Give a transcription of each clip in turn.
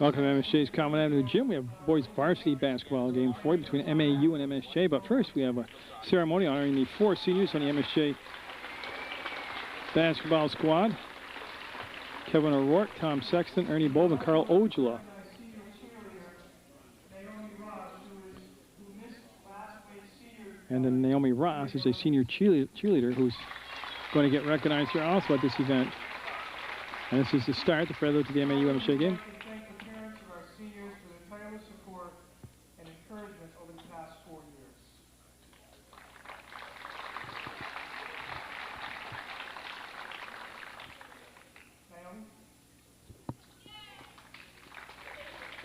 Welcome to MSJ's Common Avenue Gym. We have boys varsity basketball game for you between MAU and MSJ. But first, we have a ceremony honoring the 4 seniors on the MSJ basketball squad. Kevin O'Rourke, Tom Sexton, Ernie Bove, and Carl Ojula. And then Naomi Ross is a senior cheerleader who's going to get recognized here also at this event. And this is the start, the prelude to the MAU-MSJ game.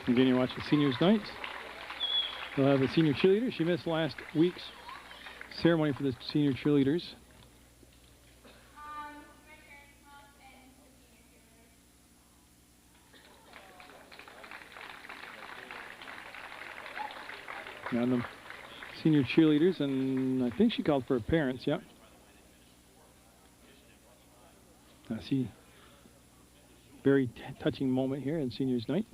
Again, you're watching Seniors Night. We'll have the senior cheerleader. She missed last week's ceremony for the senior cheerleaders. Now the senior cheerleaders, and I think she called for her parents, yep. I see very touching moment here in Seniors Night.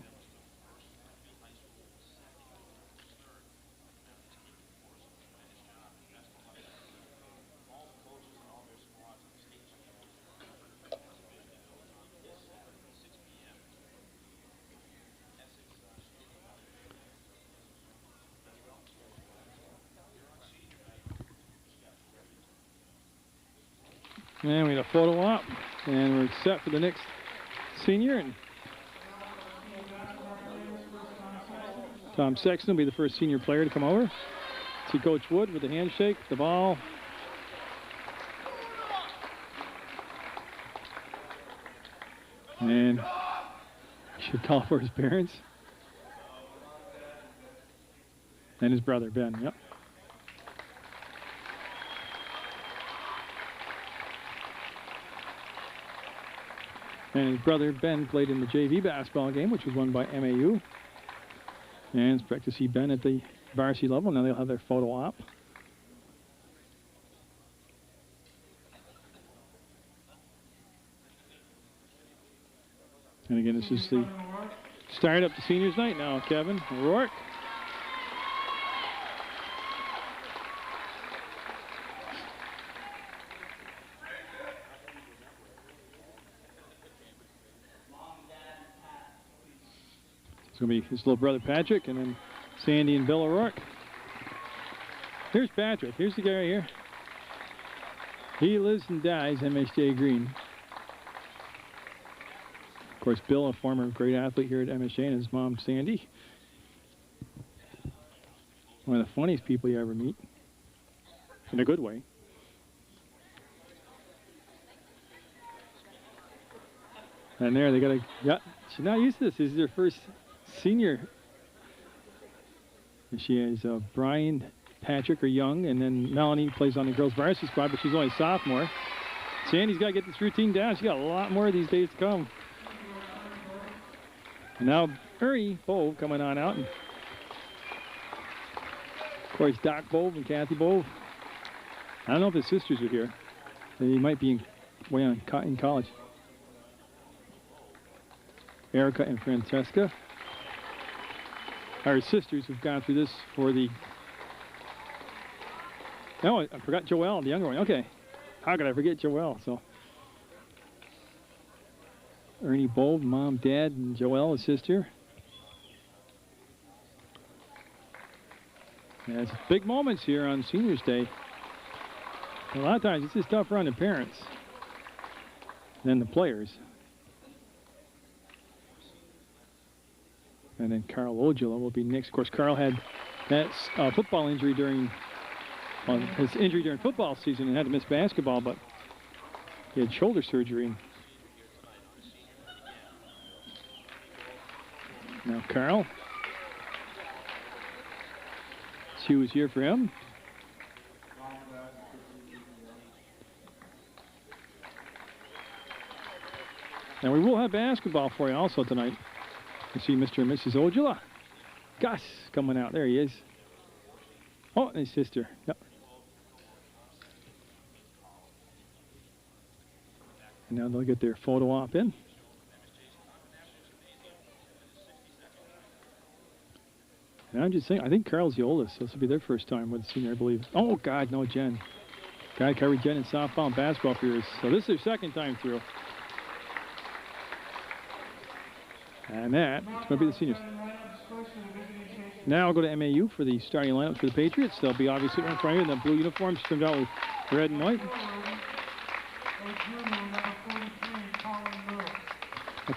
And we got a photo op, and we're set for the next senior. And Tom Sexton will be the first senior player to come over. See Coach Wood with the handshake, the ball. And should call for his parents. And his brother, Ben, yep. And his brother, Ben, played in the JV basketball game, which was won by MAU. And expect to see Ben at the varsity level. Now they'll have their photo op. And again, this is the start up to Seniors Night now, Kevin O'Rourke. It's going to be his little brother Patrick, and then Sandy and Bill O'Rourke. Here's Patrick. Here's the guy right here. He lives and dies MSJ Green. Of course, Bill, a former great athlete here at MSJ, and his mom, Sandy. One of the funniest people you ever meet. In a good way. And there, they got a... Yeah, she's not used to this. This is their first senior. She has Brian, Patrick are young, and then Melanie plays on the girls varsity squad, but she's only a sophomore. Sandy's got to get this routine down. She's got a lot more of these days to come. And now Ernie Bove coming on out. And of course, Doc Bove and Kathy Bove. I don't know if his sisters are here. They might be way on in college. Erica and Francesca. Our sisters have gone through this for the... No, I forgot Joelle, the younger one. Okay. How could I forget Joelle? So, Ernie Bove, mom, dad, and Joelle, his sister. Yeah, it's big moments here on Seniors Day. A lot of times it's just tougher on the parents than the players. And then Carl Ojula will be next. Of course, Carl had that football injury during his injury during football season and had to miss basketball, but he had shoulder surgery. Now Carl. She was here for him. And we will have basketball for you also tonight. You see Mr. and Mrs. Ojula. Gus coming out. There he is. Oh, and his sister. Yep. And now they'll get their photo op in. And I'm just saying, I think Carl's the oldest, so this will be their first time with the senior, I believe. Oh, God, no, Jen. Guy covered Jen in softball and basketball for years. So this is their second time through. And that's going to be the seniors. Now I'll go to MAU for the starting lineups for the Patriots. They'll be obviously in front of you in the blue uniforms trimmed out with red and white.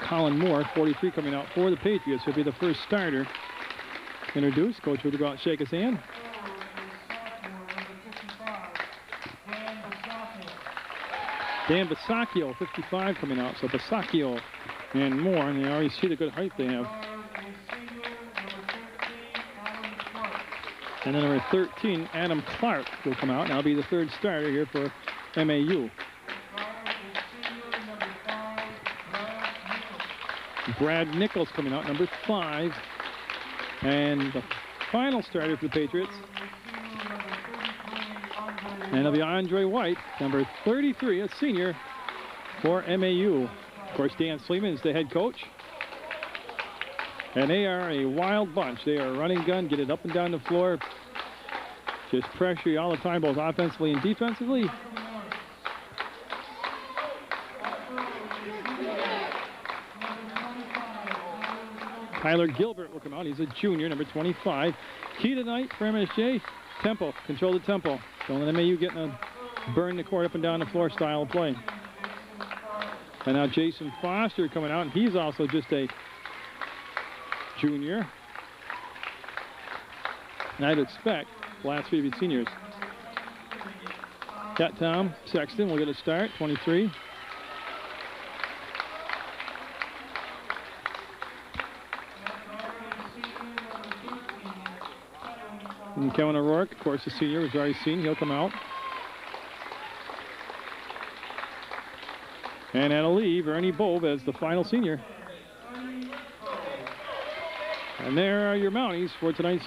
Colin Moore, 43, coming out for the Patriots. He'll be the first starter introduced. Coach will go out and shake his hand. Dan Basacchio, 55, coming out. So Basacchio and Moore, and they already see the good height they have. And then number 13, Adam Clark, will come out. And that'll be the third starter here for MAU. Brad Nichols coming out, number 5. And the final starter for the Patriots. And it'll be Andre White, number 33, a senior for MAU. Of course, Dan Sleeman is the head coach. And they are a wild bunch. They are running gun, get it up and down the floor. Just pressure you all the time, both offensively and defensively. Tyler Gilbert will come out. He's a junior, number 25. Key tonight for MSJ, tempo. Control the tempo. Don't let MAU get in a burn the court up and down the floor style of play. And now Jason Foster coming out, and he's also just a junior. And I'd expect the last few of seniors. Got Tom Sexton will get a start, 23. And Kevin O'Rourke, of course, the senior, was already seen. He'll come out. And that'll leave Ernie Bove as the final senior. And there are your Mounties for tonight's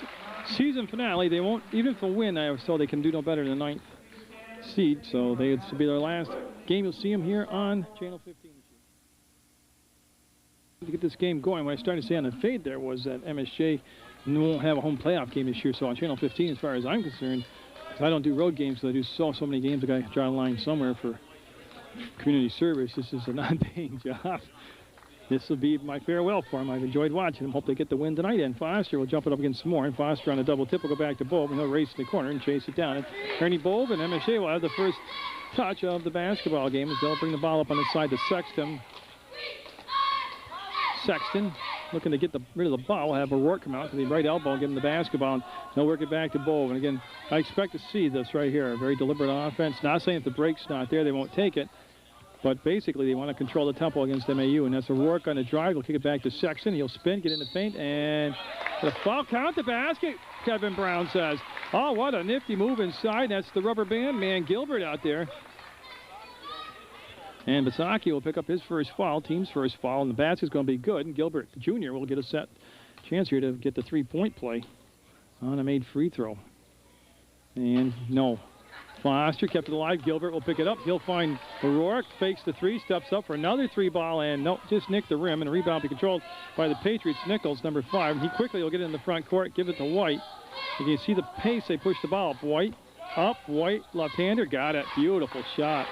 season finale. They won't, even if they win, I was told they can do no better than the 9th seed. So this will be their last game. You'll see them here on Channel 15. To get this game going, what I started to say on the fade there was that MSJ won't have a home playoff game this year. So on Channel 15, as far as I'm concerned, because I don't do road games, so I do so many games, I got to draw a line somewhere for community service. This is a non-paying job. This will be my farewell for them. I've enjoyed watching them. Hope they get the win tonight. And Foster will jump it up against some more. And Foster on a double tip will go back to Bove, and he'll race to the corner and chase it down. And Ernie Bove and MSJ will have the first touch of the basketball game as they'll bring the ball up on the side to Sexton. Sexton looking to get rid of the ball. We'll have O'Rourke come out to the right elbow and give him the basketball. And they'll work it back to Bove. And again, I expect to see this right here. A very deliberate offense. Not saying if the break's not there, they won't take it. But basically, they want to control the tempo against MAU. And that's O'Rourke on the drive. He'll kick it back to Sexton. He'll spin, get in the feint, and the foul count the basket, Kevin Brown says. Oh, what a nifty move inside. That's the rubber band man, Gilbert, out there. And Basaki will pick up his first foul, team's first foul, and the basket's going to be good. And Gilbert Jr. will get a set chance here to get the three-point play on a made free throw. And no. Foster kept it alive. Gilbert will pick it up. He'll find O'Rourke, fakes the three, steps up for another three ball, and nope, just nicked the rim. And a rebound be controlled by the Patriots. Nichols, number 5. He quickly will get it in the front court, give it to White. You can see the pace they push the ball up. White, left-hander, got it. Beautiful shot.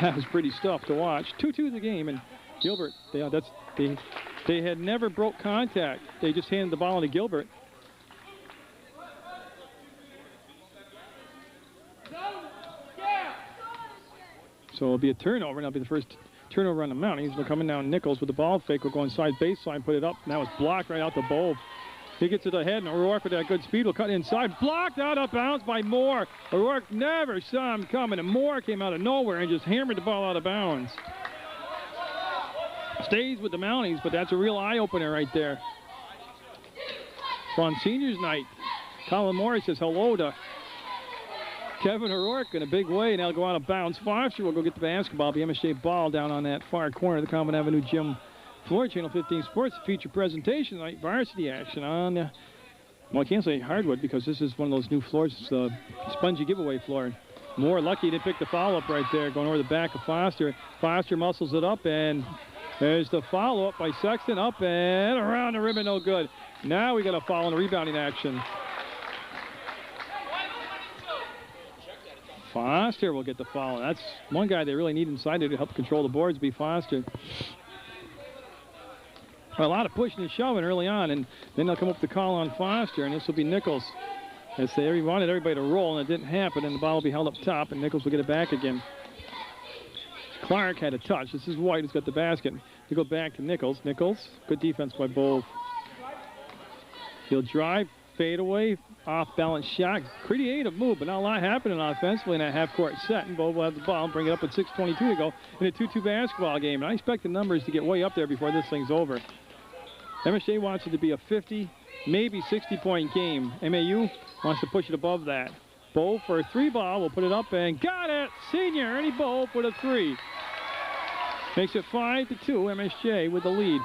That was pretty stuff to watch. 2-2 the game, and Gilbert, they had never broke contact. They just handed the ball to Gilbert. So it'll be a turnover, and that'll be the first turnover on the Mounties. We're coming down. Nichols with the ball fake. We'll go inside baseline, put it up, and that was blocked right out the Bove. He gets it ahead, and O'Rourke with that good speed will cut inside. Blocked out of bounds by Moore. O'Rourke never saw him coming, and Moore came out of nowhere and just hammered the ball out of bounds. Stays with the Mounties, but that's a real eye-opener right there. So on seniors night, Colin Morris says hello to Kevin O'Rourke in a big way, and they'll go out of bounds. Foster will go get the basketball. The MSJ ball down on that far corner of the Common Avenue Gym floor. Channel 15 Sports feature presentation tonight. Varsity action on, well, I can't say hardwood because this is one of those new floors. It's the spongy giveaway floor. Moore lucky to pick the foul up right there, going over the back of Foster. Foster muscles it up, and There's the follow-up by Sexton, up and around the ribbon, no good. Now we got a foul in the rebounding action. Foster will get the foul. That's one guy they really need inside there to help control the boards, be Foster. A lot of pushing and shoving early on, and then they'll come up with the call on Foster, and this will be Nichols. As they wanted everybody to roll, and it didn't happen, and the ball will be held up top, and Nichols will get it back again. Clark had a touch. This is White who's got the basket. We go back to Nichols. Nichols, good defense by Bove. He'll drive, fade away, off-balance shot. Creative move, but not a lot happening offensively in that half-court set, and Bove will have the ball and bring it up with 6:22 to go in a 2-2 basketball game. And I expect the numbers to get way up there before this thing's over. MSJ wants it to be a 50, maybe 60-point game. MAU wants to push it above that. Bove for a 3-ball, will put it up and got it! Senior Ernie Bove with a 3. Makes it 5-2, MSJ with the lead.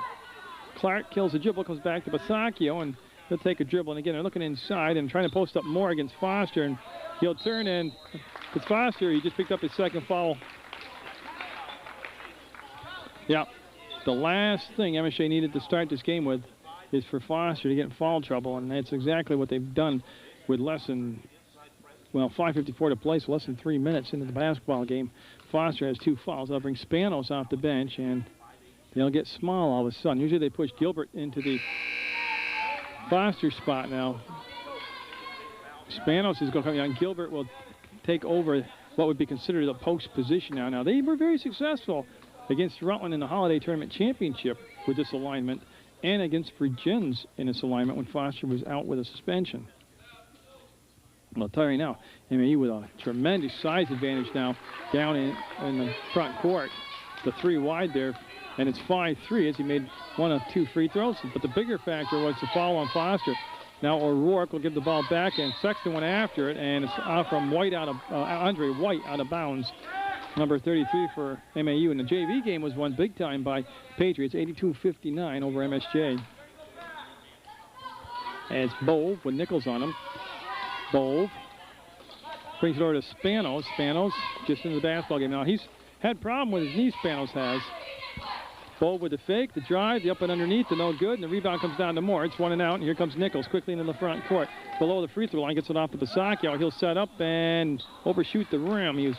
Clark kills the dribble, comes back to Basacchio, and he'll take a dribble. And again, they're looking inside and trying to post up more against Foster, and he'll turn in. It's Foster, he just picked up his second foul. Yeah, the last thing MSJ needed to start this game with is for Foster to get in foul trouble, and that's exactly what they've done with less than, well, 5:54 to play, so less than 3 minutes into the basketball game. Foster has 2 fouls. They'll bring Spanos off the bench, and they'll get small all of a sudden. Usually they push Gilbert into the Foster spot now. Spanos is going to come down. Gilbert will take over what would be considered a post position now. Now, they were very successful against Rutland in the Holiday Tournament Championship with this alignment, and against Virgins in this alignment when Foster was out with a suspension. I'll tell you now, MAU with a tremendous size advantage now down in the front court. The 3 wide there, and it's 5-3 as he made 1 of 2 free throws. But the bigger factor was the foul on Foster. Now O'Rourke will give the ball back, and Sexton went after it, and it's out from White out of Andre White out of bounds. Number 33 for MAU, and the JV game was won big time by Patriots, 82-59 over MSJ. And it's Bove with Nichols on him. Bove brings it over to Spanos. Spanos just into the basketball game. Now he's had problem with his knee, Spanos has. Bove with the fake, the drive, the up and underneath, the no good, and the rebound comes down to Moore. It's 1 and out, and here comes Nichols quickly into the front court. Below the free throw line, gets it off to Basacchio. He'll set up and overshoot the rim. He was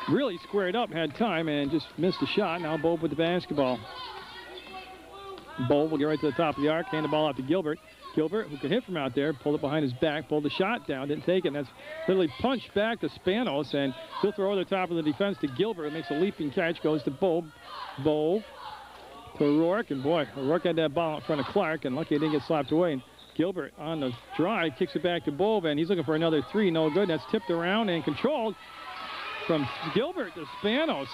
really squared up, had time, and just missed the shot. Now Bove with the basketball. Bove will get right to the top of the arc, hand the ball out to Gilbert. Gilbert, who could hit from out there, pulled it behind his back, pulled the shot down, didn't take it, and that's literally punched back to Spanos, and he'll throw over the top of the defense to Gilbert. It makes a leaping catch, goes to Bove. Bove to O'Rourke, and boy, O'Rourke had that ball in front of Clark, and lucky it didn't get slapped away. And Gilbert on the drive, kicks it back to Bove, and he's looking for another 3, no good. That's tipped around and controlled from Gilbert to Spanos.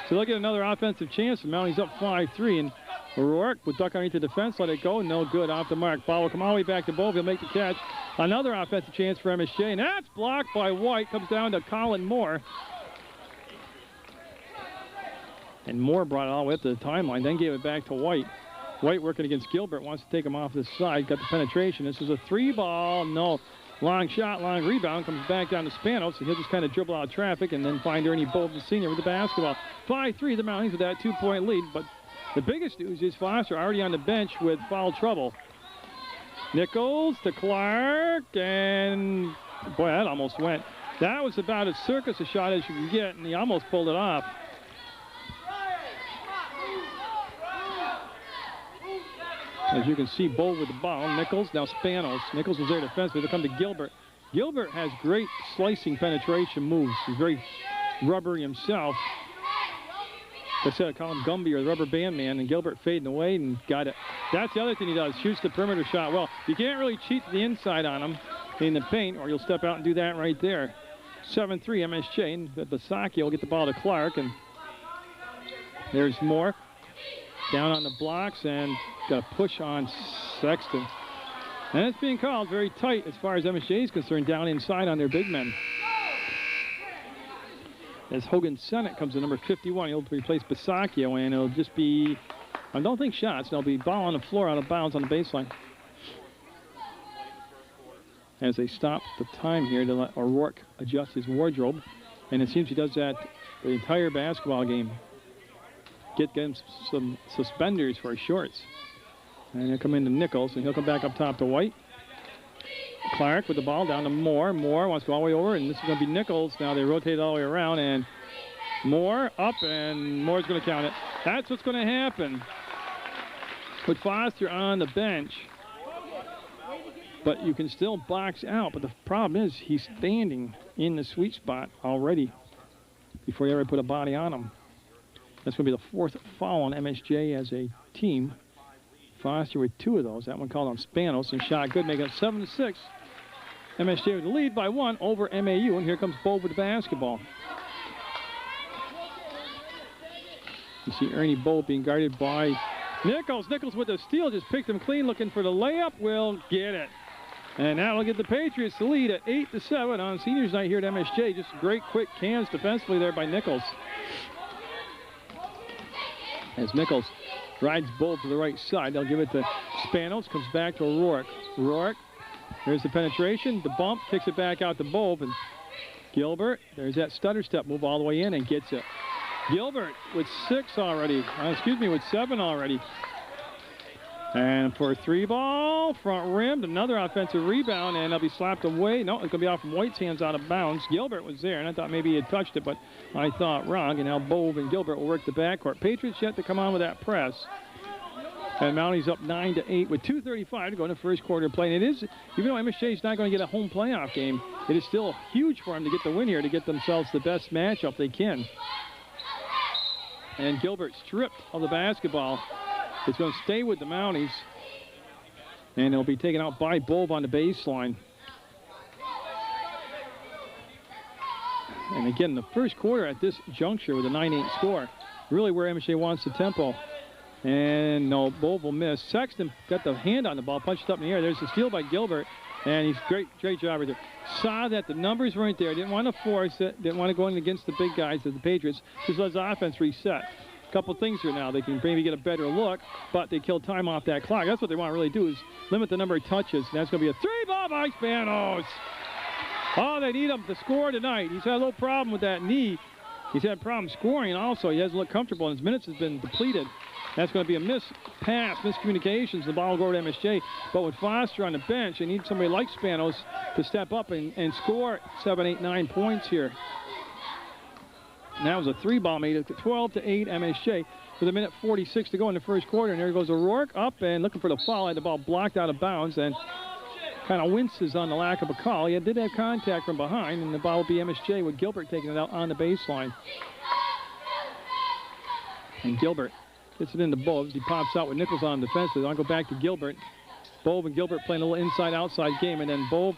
So they'll get another offensive chance, and now he's up 5-3, and O'Rourke would duck underneath the defense, let it go, no good, off the mark. Ball will come all the way back to Bove, he'll make the catch. Another offensive chance for MSJ, and that's blocked by White, comes down to Colin Moore. And Moore brought it all the way up to the timeline, then gave it back to White. White working against Gilbert, wants to take him off this side, got the penetration. This is a 3-ball, no. Long shot, long rebound, comes back down to Spanos, and he'll just kind of dribble out of traffic and then find Ernie Bove, the senior, with the basketball. 5-3, the Mounties with that 2-point lead, but the biggest news is Foster already on the bench with foul trouble. Nichols to Clark, and boy, that almost went. That was about as circus a shot as you can get, and he almost pulled it off. As you can see, Bove with the ball. Nichols, now Spanos. Nichols was there defensively. They'll come to Gilbert. Gilbert has great slicing penetration moves. He's very rubbery himself. They said I call him Gumby or the rubber band man, and Gilbert fading away and got it. That's the other thing he does, shoots the perimeter shot well. You can't really cheat to the inside on him in the paint, or you'll step out and do that right there. 7-3 MSJ, and Basacchio will get the ball to Clark, and there's Moore. Down on the blocks, and got a push on Sexton. And it's being called very tight as far as MSJ is concerned, down inside on their big men. As Hogan Sennett comes to number 51, he'll replace Basacchio, and it'll just be, I don't think shots, there'll be ball on the floor out of bounds on the baseline. As they stop the time here to let O'Rourke adjust his wardrobe, and it seems he does that the entire basketball game. get him some suspenders for his shorts. And he'll come into Nichols, and he'll come back up top to White. Clark with the ball down to Moore. Moore wants to go all the way over, and this is going to be Nichols. Now they rotate all the way around, and Moore up, and Moore's going to count it. That's what's going to happen with Foster on the bench. But you can still box out. But the problem is he's standing in the sweet spot already before you ever put a body on him. That's going to be the 4th foul on MSJ as a team. Foster with 2 of those. That one called on Spanos, and shot good, making it 7-6. MSJ with the lead by 1 over MAU, and here comes Bo with the basketball. You see Ernie Bo being guarded by Nichols. Nichols with the steal, just picked him clean, looking for the layup. Will get it. And that will get the Patriots the lead at 8-7 on seniors night here at MSJ. Just great quick cans defensively there by Nichols. As Nichols rides Bull to the right side, they'll give it to Spanos, comes back to Rourke. Rourke, there's the penetration, the bump, kicks it back out to Bulb, and Gilbert, there's that stutter step move all the way in and gets it. Gilbert with 6 already, with 7 already. And for a 3-ball, front rim, another offensive rebound, and they'll be slapped away. No, it's going to be off from White's hands out of bounds. Gilbert was there, and I thought maybe he had touched it, but I thought wrong. And now Bove and Gilbert will work the backcourt. Patriots yet to come on with that press. And Mounties up 9-8 with 2:35 to go in the first quarter of play. And it is, even though MSJ is not going to get a home playoff game, it is still huge for them to get the win here, to get themselves the best matchup they can. And Gilbert stripped of the basketball. It's going to stay with the Mounties. And it'll be taken out by Bulb on the baseline. And again, the first quarter at this juncture with a 9-8 score, really where MSJ wants the tempo. And no, Bulb will miss. Sexton got the hand on the ball, punched up in the air. There's the steal by Gilbert. And he's great job right there. Saw that the numbers weren't there. Didn't want to force it. Didn't want to go in against the big guys of the Patriots. Just let his offense reset. Couple things here now. They can maybe get a better look, but they kill time off that clock. That's what they want to really do, is limit the number of touches. And that's going to be a 3-ball by Spanos. Oh, they need him to score tonight. He's had a little problem with that knee. He's had problems scoring, and also he hasn't looked comfortable, and his minutes has been depleted. That's going to be a miscommunications. The ball will go to MSJ. But with Foster on the bench, they need somebody like Spanos to step up and score 7, 8, 9 points here. And that was a 3-ball made it 12-8 MSJ with 1:46 to go in the first quarter. And there goes O'Rourke up and looking for the foul. Had the ball blocked out of bounds and kind of winces on the lack of a call. He did have contact from behind, and the ball will be MSJ with Gilbert taking it out on the baseline. And Gilbert gets it into Bove. He pops out with Nichols on defense. I'll go back to Gilbert. Bove and Gilbert playing a little inside-outside game, and then Bove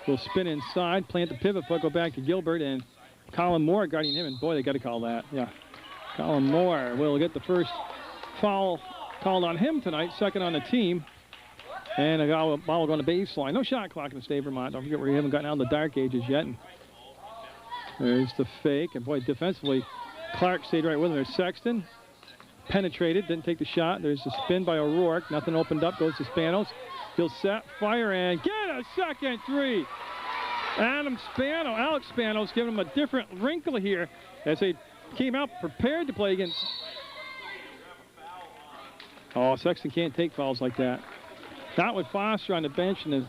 will spin inside, plant the pivot foot, go back to Gilbert, and Colin Moore guarding him, and boy, they got to call that. Yeah, Colin Moore will get the first foul called on him tonight, second on the team. And a ball going to baseline. No shot clock in the state of Vermont. Don't forget, we haven't gotten out of the dark ages yet. And there's the fake, and boy, defensively, Clark stayed right with him. There's Sexton, penetrated, didn't take the shot. There's the spin by O'Rourke. Nothing opened up, goes to Spanos. He'll set, fire, and get a second 3. Alex Spanos giving him a different wrinkle here as they came out prepared to play against. Oh, Sexton can't take fouls like that. Not with Foster on the bench, and there's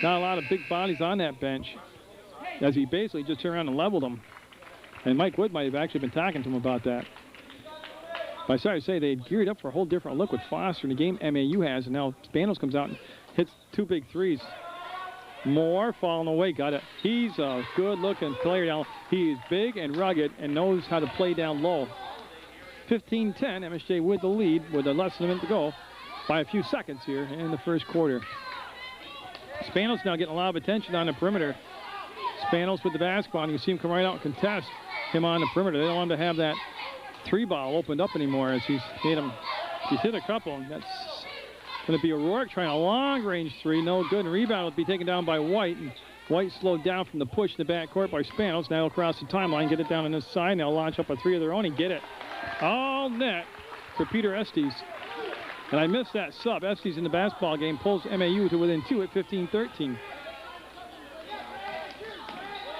not a lot of big bodies on that bench, as he basically just turned around and leveled them. And Mike Wood might have actually been talking to him about that. But I'm sorry to say, they had geared up for a whole different look with Foster in the game MAU has, and now Spanos comes out and hits 2 big threes. Moore falling away, got it. He's a good-looking player now. He is big and rugged and knows how to play down low. 15-10, MSJ with the lead with less than a minute to go by a few seconds here in the first quarter. Spanos now getting a lot of attention on the perimeter. Spanos with the basketball, and you see him come right out and contest him on the perimeter. They don't want him to have that 3-ball opened up anymore, as he's hit a couple, and that's going to be O'Rourke trying a long-range 3, no good, and rebound will be taken down by White, and White slowed down from the push in the backcourt by Spanos. Now he'll cross the timeline, get it down on this side, and they'll launch up a 3 of their own and get it. All net for Peter Estes. And I missed that sub. Estes in the basketball game pulls MAU to within 2 at 15-13.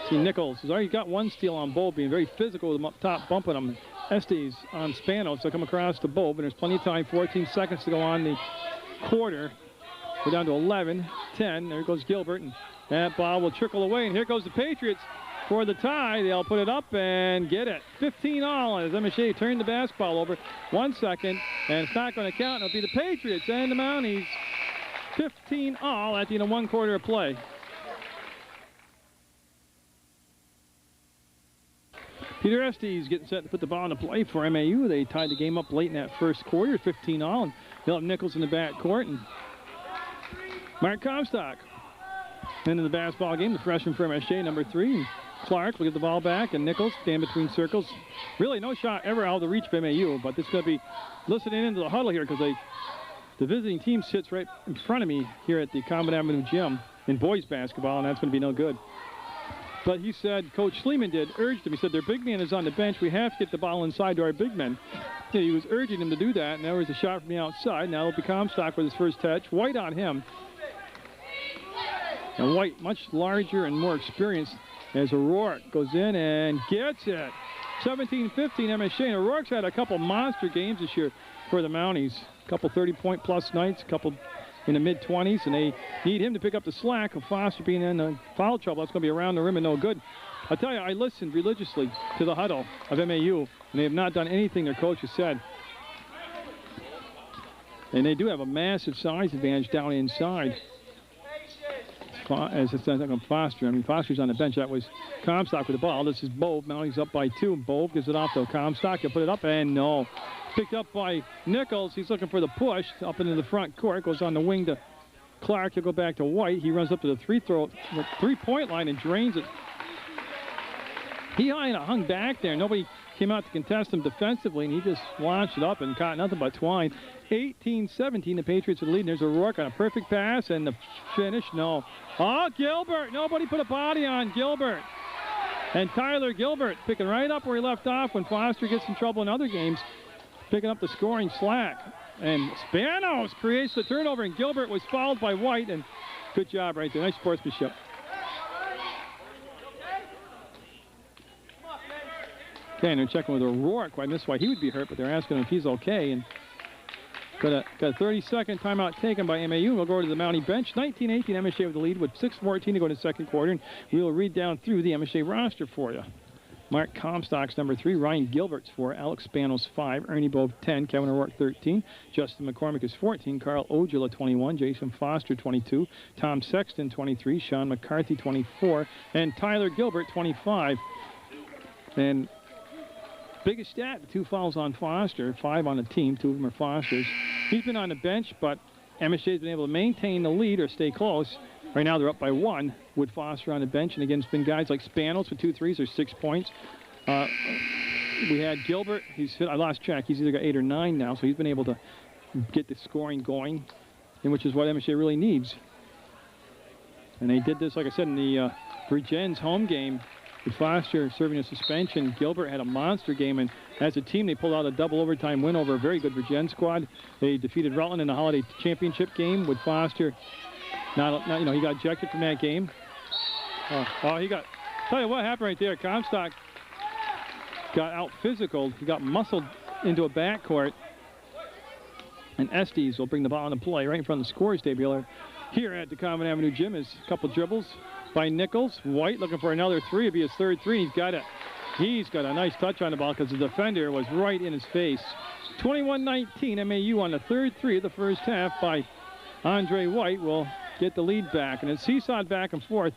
See Nichols has already got 1 steal on Bull, being very physical with him up top, bumping him. Estes on Spanos. They'll come across to Bob, and there's plenty of time. 14 seconds to go on the quarter. We're down to 11, 10. There goes Gilbert, and that ball will trickle away. And here goes the Patriots for the tie. They'll put it up and get it. 15-all as MSJ turned the basketball over. 1 second, and it's not going to count. It'll be the Patriots and the Mounties. 15-all at the end of 1 quarter of play. Peter Estes getting set to put the ball into play for MAU. They tied the game up late in that first quarter, 15-all, and they'll have Nichols in the backcourt and Mark Comstock into the basketball game. The freshman for MSJ, number 3. And Clark will get the ball back, and Nichols stand between circles. Really no shot ever out of the reach of MAU, but this is going to be listening into the huddle here because the visiting team sits right in front of me here at the Common Avenue Gym in boys basketball, and that's going to be no good. But he said, Coach Sleeman urged him. He said, their big man is on the bench. We have to get the ball inside to our big men. He was urging him to do that, and there was a shot from the outside. Now it'll be Comstock with his first touch. White on him. And White, much larger and more experienced, as O'Rourke goes in and gets it. 17-15 MSJ. And O'Rourke's had a couple monster games this year for the Mounties. A couple 30-point-plus nights, a couple in the mid-20s, and they need him to pick up the slack of Foster being in foul trouble. That's going to be around the rim and no good. I'll tell you, I listened religiously to the huddle of MAU, and they have not done anything their coach has said. And they do have a massive size advantage down inside. As it says on Foster. I mean, Foster's on the bench. That was Comstock with the ball. This is Bove. Mounties up by 2. Bove gives it off to Comstock. He'll put it up, and no. Picked up by Nichols. He's looking for the push up into the front court. Goes on the wing to Clark. He'll go back to White. He runs up to the three-point line and drains it. He hung back there. Nobody came out to contest him defensively, and he just launched it up and caught nothing but twine. 18-17, the Patriots are leading. There's O'Rourke on a perfect pass, and the finish, no. Oh, Gilbert! Nobody put a body on Gilbert. And Tyler Gilbert picking right up where he left off when Foster gets in trouble in other games, picking up the scoring slack. And Spanos creates the turnover, and Gilbert was fouled by White, and good job right there. Nice sportsmanship. Okay, and they're checking with O'Rourke. I missed why he would be hurt, but they're asking him if he's okay. And got a 30-second timeout taken by MAU. We'll go to the Mountie bench. 19-18, MSJ with the lead with 6:14 to go to the second quarter. And we will read down through the MSJ roster for you. Mark Comstock's number 3, Ryan Gilbert's 4, Alex Spanos 5, Ernie Bove 10, Kevin O'Rourke 13, Justin McCormick is 14, Carl Ojula 21, Jason Foster 22, Tom Sexton 23, Sean McCarthy 24, and Tyler Gilbert 25. And biggest stat, 2 fouls on Foster, 5 on the team, 2 of them are Foster's. He's been on the bench, but MSJ's been able to maintain the lead or stay close. Right now they're up by 1 with Foster on the bench, and again, it's been guys like Spanos with 2 threes or 6 points. We had Gilbert, I lost track, he's either got 8 or 9 now, so he's been able to get the scoring going, and which is what MSJ really needs. And they did this, like I said, in the Virgins home game. With Foster serving a suspension, Gilbert had a monster game, and as a team, they pulled out a double overtime win over a very good Virgin squad. They defeated Rutland in the Holiday Championship game with Foster. He got ejected from that game. Tell you what happened right there. Comstock got out physical. He got muscled into a backcourt, and Estes will bring the ball into play right in front of the scorer's table here at the Common Avenue Gym. Is a couple dribbles by Nichols. White looking for another 3. It'll be his 3rd 3. He's got it. He's got a nice touch on the ball because the defender was right in his face. 21-19, MAU on the 3rd 3 of the first half by Andre White will get the lead back. And it's seesawed back and forth.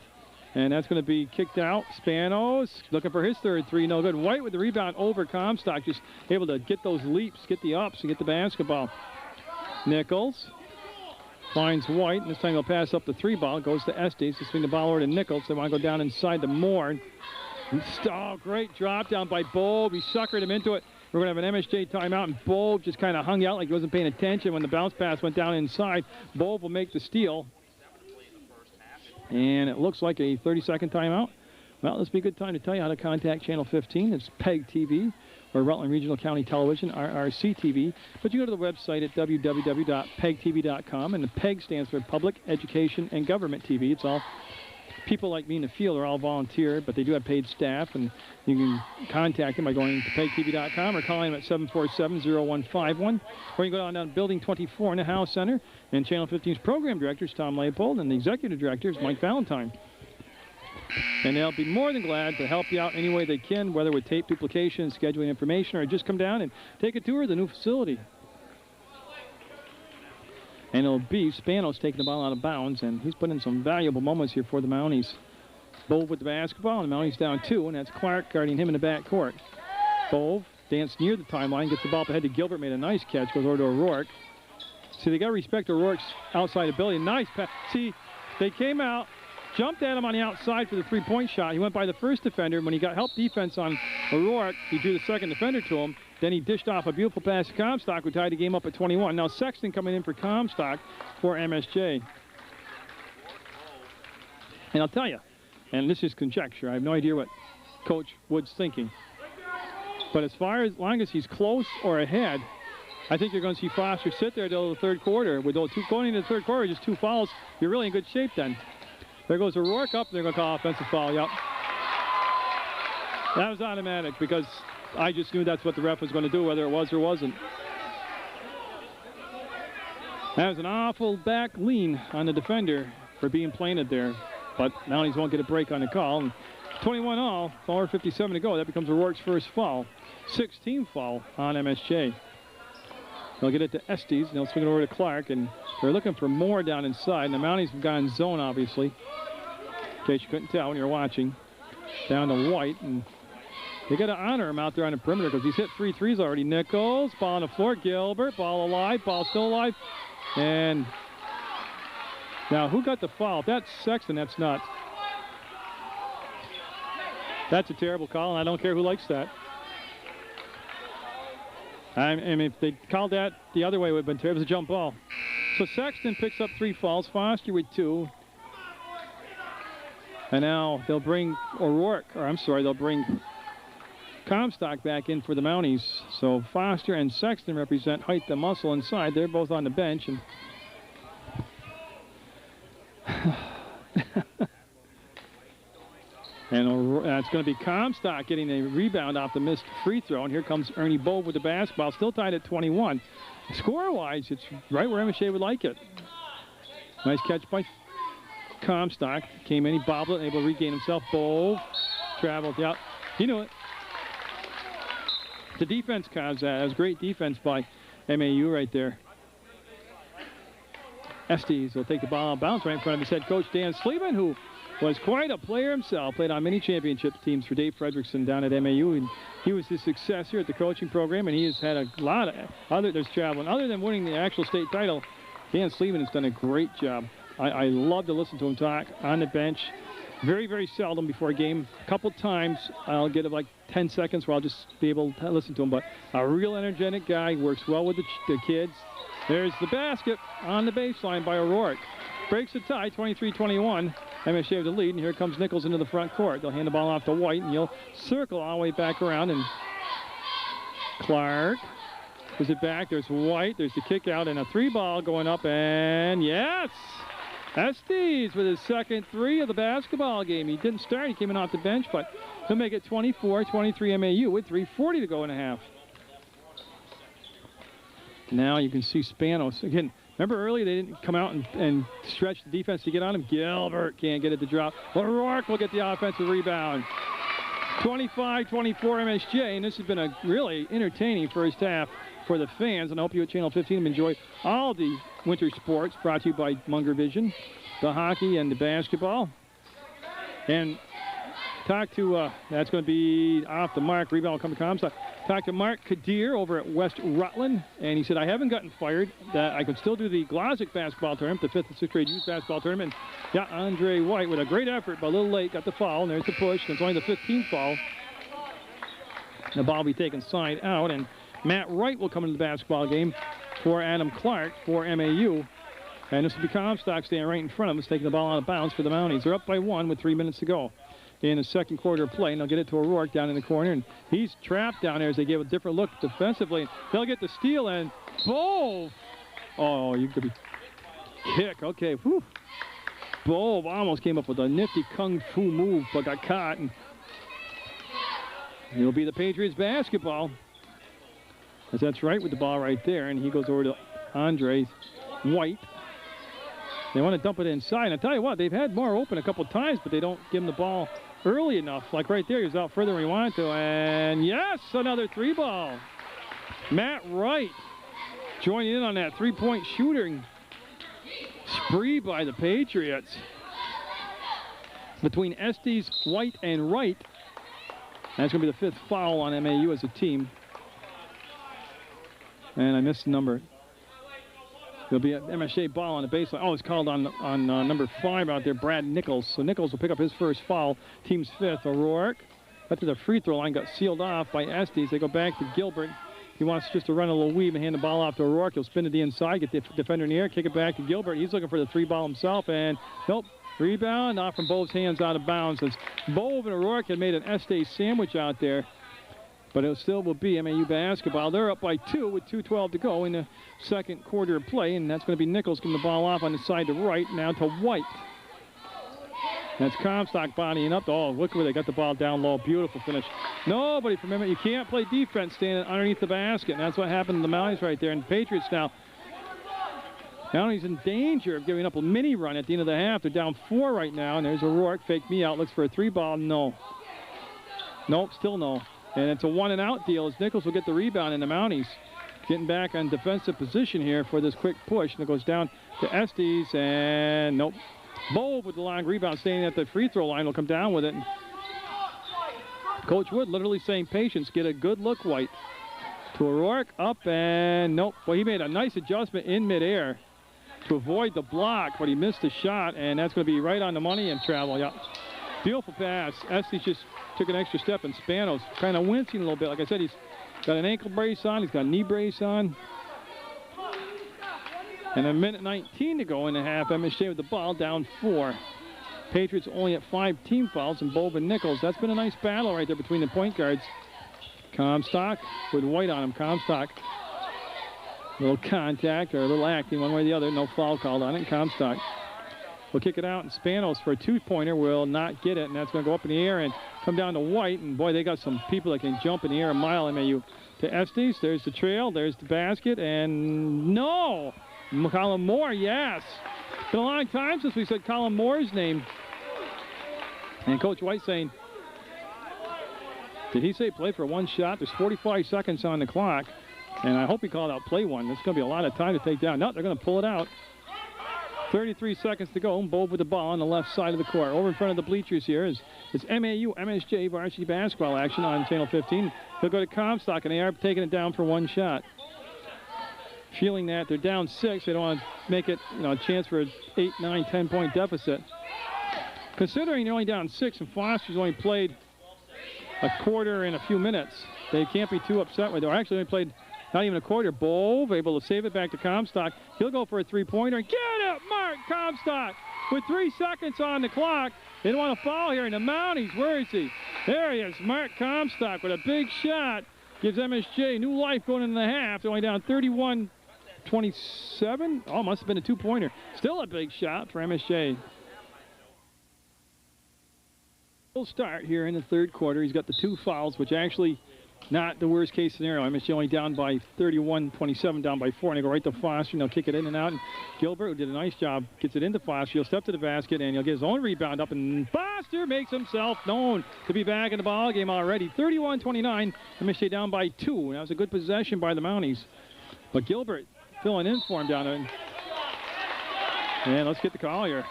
And that's going to be kicked out. Spanos looking for his 3rd 3. No good. White with the rebound over Comstock. Just able to get those leaps, get the ups, and get the basketball. Nichols finds White, and this time he'll pass up the 3 ball. Goes to Estes to swing the ball over to Nichols. They want to go down inside to Moore. Oh, great drop down by Bove. He suckered him into it. We're going to have an MSJ timeout, and Bove just kind of hung out like he wasn't paying attention when the bounce pass went down inside. Bove will make the steal. And it looks like a 30-second timeout. Well, this would be a good time to tell you how to contact Channel 15. It's PEGTV, or Rutland Regional County Television, RRC-TV. But you go to the website at www.pegtv.com, and the PEG stands for Public Education and Government TV. It's all people like me in the field are all volunteer, but they do have paid staff, and you can contact them by going to PEGTV.com or calling them at 747-0151, or you can go down to Building 24 in the House Center, and Channel 15's program director is Tom Leopold, and the executive director is Mike Valentine. And they'll be more than glad to help you out any way they can, whether with tape duplication, scheduling information, or just come down and take a tour of the new facility. And it'll be Spanos taking the ball out of bounds, and he's put in some valuable moments here for the Mounties. Bove with the basketball, and the Mounties down 2, and that's Clark guarding him in the backcourt. Bove danced near the timeline, gets the ball up ahead to Gilbert, made a nice catch, goes over to O'Rourke. See, they got to respect O'Rourke's outside ability. Nice pass. See, they came out, jumped at him on the outside for the three-point shot. He went by the first defender. When he got help defense on O'Rourke, he drew the second defender to him. Then he dished off a beautiful pass to Comstock, who tied the game up at 21. Now Sexton coming in for Comstock for MSJ. And I'll tell you, and this is conjecture, I have no idea what Coach Wood's thinking. But as long as he's close or ahead, I think you're going to see Foster sit there till the third quarter. With those two going into the third quarter, just 2 fouls, you're really in good shape then. There goes O'Rourke up, they're going to call offensive foul, yep. That was automatic because I just knew that's what the ref was going to do, whether it was or wasn't. That was an awful back lean on the defender for being planted there. But Mounties won't get a break on the call. And 21 all, 4:57 to go. That becomes O'Rourke's first foul. 16th foul on MSJ. They'll get it to Estes, and they'll swing it over to Clark. And they're looking for more down inside. And the Mounties have gone zone, obviously. In case you couldn't tell when you're watching. Down to White. And they got to honor him out there on the perimeter because he's hit 3 threes already. Nichols, ball on the floor. Gilbert, ball alive, ball still alive. And now who got the foul? If that's Sexton, that's not. That's a terrible call, and I don't care who likes that. I mean, if they called that the other way, it would have been terrible. It was a jump ball. So Sexton picks up 3 fouls. Foster with 2. And now they'll bring they'll bring Comstock back in for the Mounties. So Foster and Sexton represent height and muscle inside. They're both on the bench. And and it's going to be Comstock getting a rebound off the missed free throw. And here comes Ernie Bove with the basketball, still tied at 21. Score-wise, it's right where MSJ would like it. Nice catch by Comstock. Came in, he bobbled it, able to regain himself. Bove traveled out. He knew it. The defense comes that was great defense by MAU right there. Estes will take the ball and bounce right in front of his head coach, Dan Sleeman, who was quite a player himself, played on many championship teams for Dave Fredrickson down at MAU, and he was his successor at the coaching program, and he has had a lot of there's traveling. Other than winning the actual state title, Dan Sleeman has done a great job. I love to listen to him talk on the bench. Very, very seldom before a game. A couple times I'll get like 10 seconds where I'll just be able to listen to him, but a real energetic guy, works well with the kids. There's the basket on the baseline by O'Rourke. Breaks the tie, 23-21. MSJ with the lead, and here comes Nichols into the front court. They'll hand the ball off to White, and you'll circle all the way back around. And Clark is it back. There's White. There's the kick out, and a 3-ball going up, and yes! Estes with his second 3 of the basketball game. He didn't start. He came in off the bench, but he'll make it 24-23 MAU with 3:40 to go in a half. Now you can see Spanos. Again, remember earlier they didn't come out and stretch the defense to get on him? Gilbert can't get it to drop. O'Rourke will get the offensive rebound. 25-24 MSJ, and this has been a really entertaining first half for the fans, and I hope you at Channel 15 enjoy all the winter sports brought to you by Munger Vision, the hockey and the basketball. And talk to, that's going to be off the mark, rebound will come to Comstock. Talk to Mark Kadir over at West Rutland, and he said, I haven't gotten fired, that I could still do the Glossic basketball tournament, the 5th and 6th grade youth basketball tournament. Yeah, Andre White with a great effort, but a little late, got the foul, and there's the push, and it's only the 15th foul. The ball will be taken side out, and Matt Wright will come into the basketball game for Adam Clark for MAU. And this will be Comstock staying right in front of us, taking the ball out of bounds for the Mounties. They're up by 1 with 3 minutes to go in the second quarter of play. And they'll get it to O'Rourke down in the corner. And he's trapped down there as they give a different look defensively. They'll get the steal, and Bove! Oh, you could be kick. Okay, whew. Bove almost came up with a nifty kung fu move, but got caught. And it'll be the Patriots basketball. As that's right with the ball right there, and he goes over to Andre White. They want to dump it inside. And I tell you what, they've had more open a couple of times, but they don't give him the ball early enough. Like right there, he was out further than he wanted to. And yes, another three ball. Matt Wright joining in on that three-point shooting spree by the Patriots. Between Estes, White, and Wright. That's going to be the fifth foul on MAU as a team. And I missed the number. There'll be an MSJ ball on the baseline. Oh, it's called on number 5 out there, Brad Nichols. So Nichols will pick up his first foul, team's fifth. O'Rourke got to the free throw line, got sealed off by Estes. They go back to Gilbert. He wants just to run a little weave and hand the ball off to O'Rourke. He'll spin to the inside, get the defender in the air, kick it back to Gilbert. He's looking for the three ball himself, and nope. Rebound off from Bove's hands out of bounds. As Bove and O'Rourke had made an Estes sandwich out there. But it still will be MAU basketball. They're up by 2 with 2:12 to go in the second quarter of play, and that's going to be Nichols getting the ball off on the side to right, now to White. That's Comstock bodying up. Oh, look where they got the ball down low. Beautiful finish. Nobody from MAU. You can't play defense standing underneath the basket, and that's what happened to the Mounties right there. And the Patriots now, Mounties in danger of giving up a mini run at the end of the half. They're down 4 right now, and there's O'Rourke. Fake me out, looks for a three ball. No. Nope, still no. And it's a one and out deal as Nichols will get the rebound, and the Mounties getting back on defensive position here for this quick push. And it goes down to Estes, and nope. Bove with the long rebound, staying at the free throw line, will come down with it. And Coach Wood literally saying, patience, get a good look, White. To O'Rourke, up, and nope. Well, he made a nice adjustment in midair to avoid the block, but he missed the shot, and that's going to be right on the money and travel. Yeah. Beautiful pass. Estes just took an extra step, and Spanos kind of wincing a little bit. Like I said, he's got an ankle brace on. He's got a knee brace on. And a minute 19 to go in the half. MSJ with the ball, down 4. Patriots only at 5 team fouls, and Bove and Nichols. That's been a nice battle right there between the point guards. Comstock with White on him. Comstock, a little contact or a little acting one way or the other. No foul called on it. Comstock will kick it out, and Spanos for a two-pointer will not get it, and that's going to go up in the air and come down to White. And boy, they got some people that can jump in the air a mile. MAU to Estes. There's the trail. There's the basket, and no. Colin Moore, yes. Been a long time since we said Colin Moore's name. And Coach White saying, did he say play for one shot? There's 45 seconds on the clock, and I hope he called out play one. There's going to be a lot of time to take down. No, they're going to pull it out. 33 seconds to go. Bove with the ball on the left side of the court. Over in front of the bleachers here is MAU-MSJ varsity basketball action on Channel 15. They'll go to Comstock, and they are taking it down for one shot. Feeling that they're down 6, they don't want to make it, a chance for an 8, 9, 10-point deficit. Considering they're only down 6 and Foster's only played a quarter in a few minutes, they can't be too upset with it. Or actually, they played not even a quarter. Bove able to save it back to Comstock. He'll go for a three-pointer. Get it, Mark Comstock, with 3 seconds on the clock. They don't want to foul here in the Mounties. Where is he? There he is, Mark Comstock with a big shot. Gives MSJ new life going into the half. They're only down 31-27. Oh, must have been a two-pointer. Still a big shot for MSJ. We'll start here in the third quarter. He's got the 2 fouls, which actually not the worst case scenario. MSJ only down by 31-27, down by 4, and they go right to Foster, and they'll kick it in and out. And Gilbert, who did a nice job, gets it into Foster. He'll step to the basket, and he'll get his own rebound up, and Foster makes himself known to be back in the ball game already. 31-29, MSJ down by 2, and that was a good possession by the Mounties. But Gilbert filling in for him down there. And let's get the call here.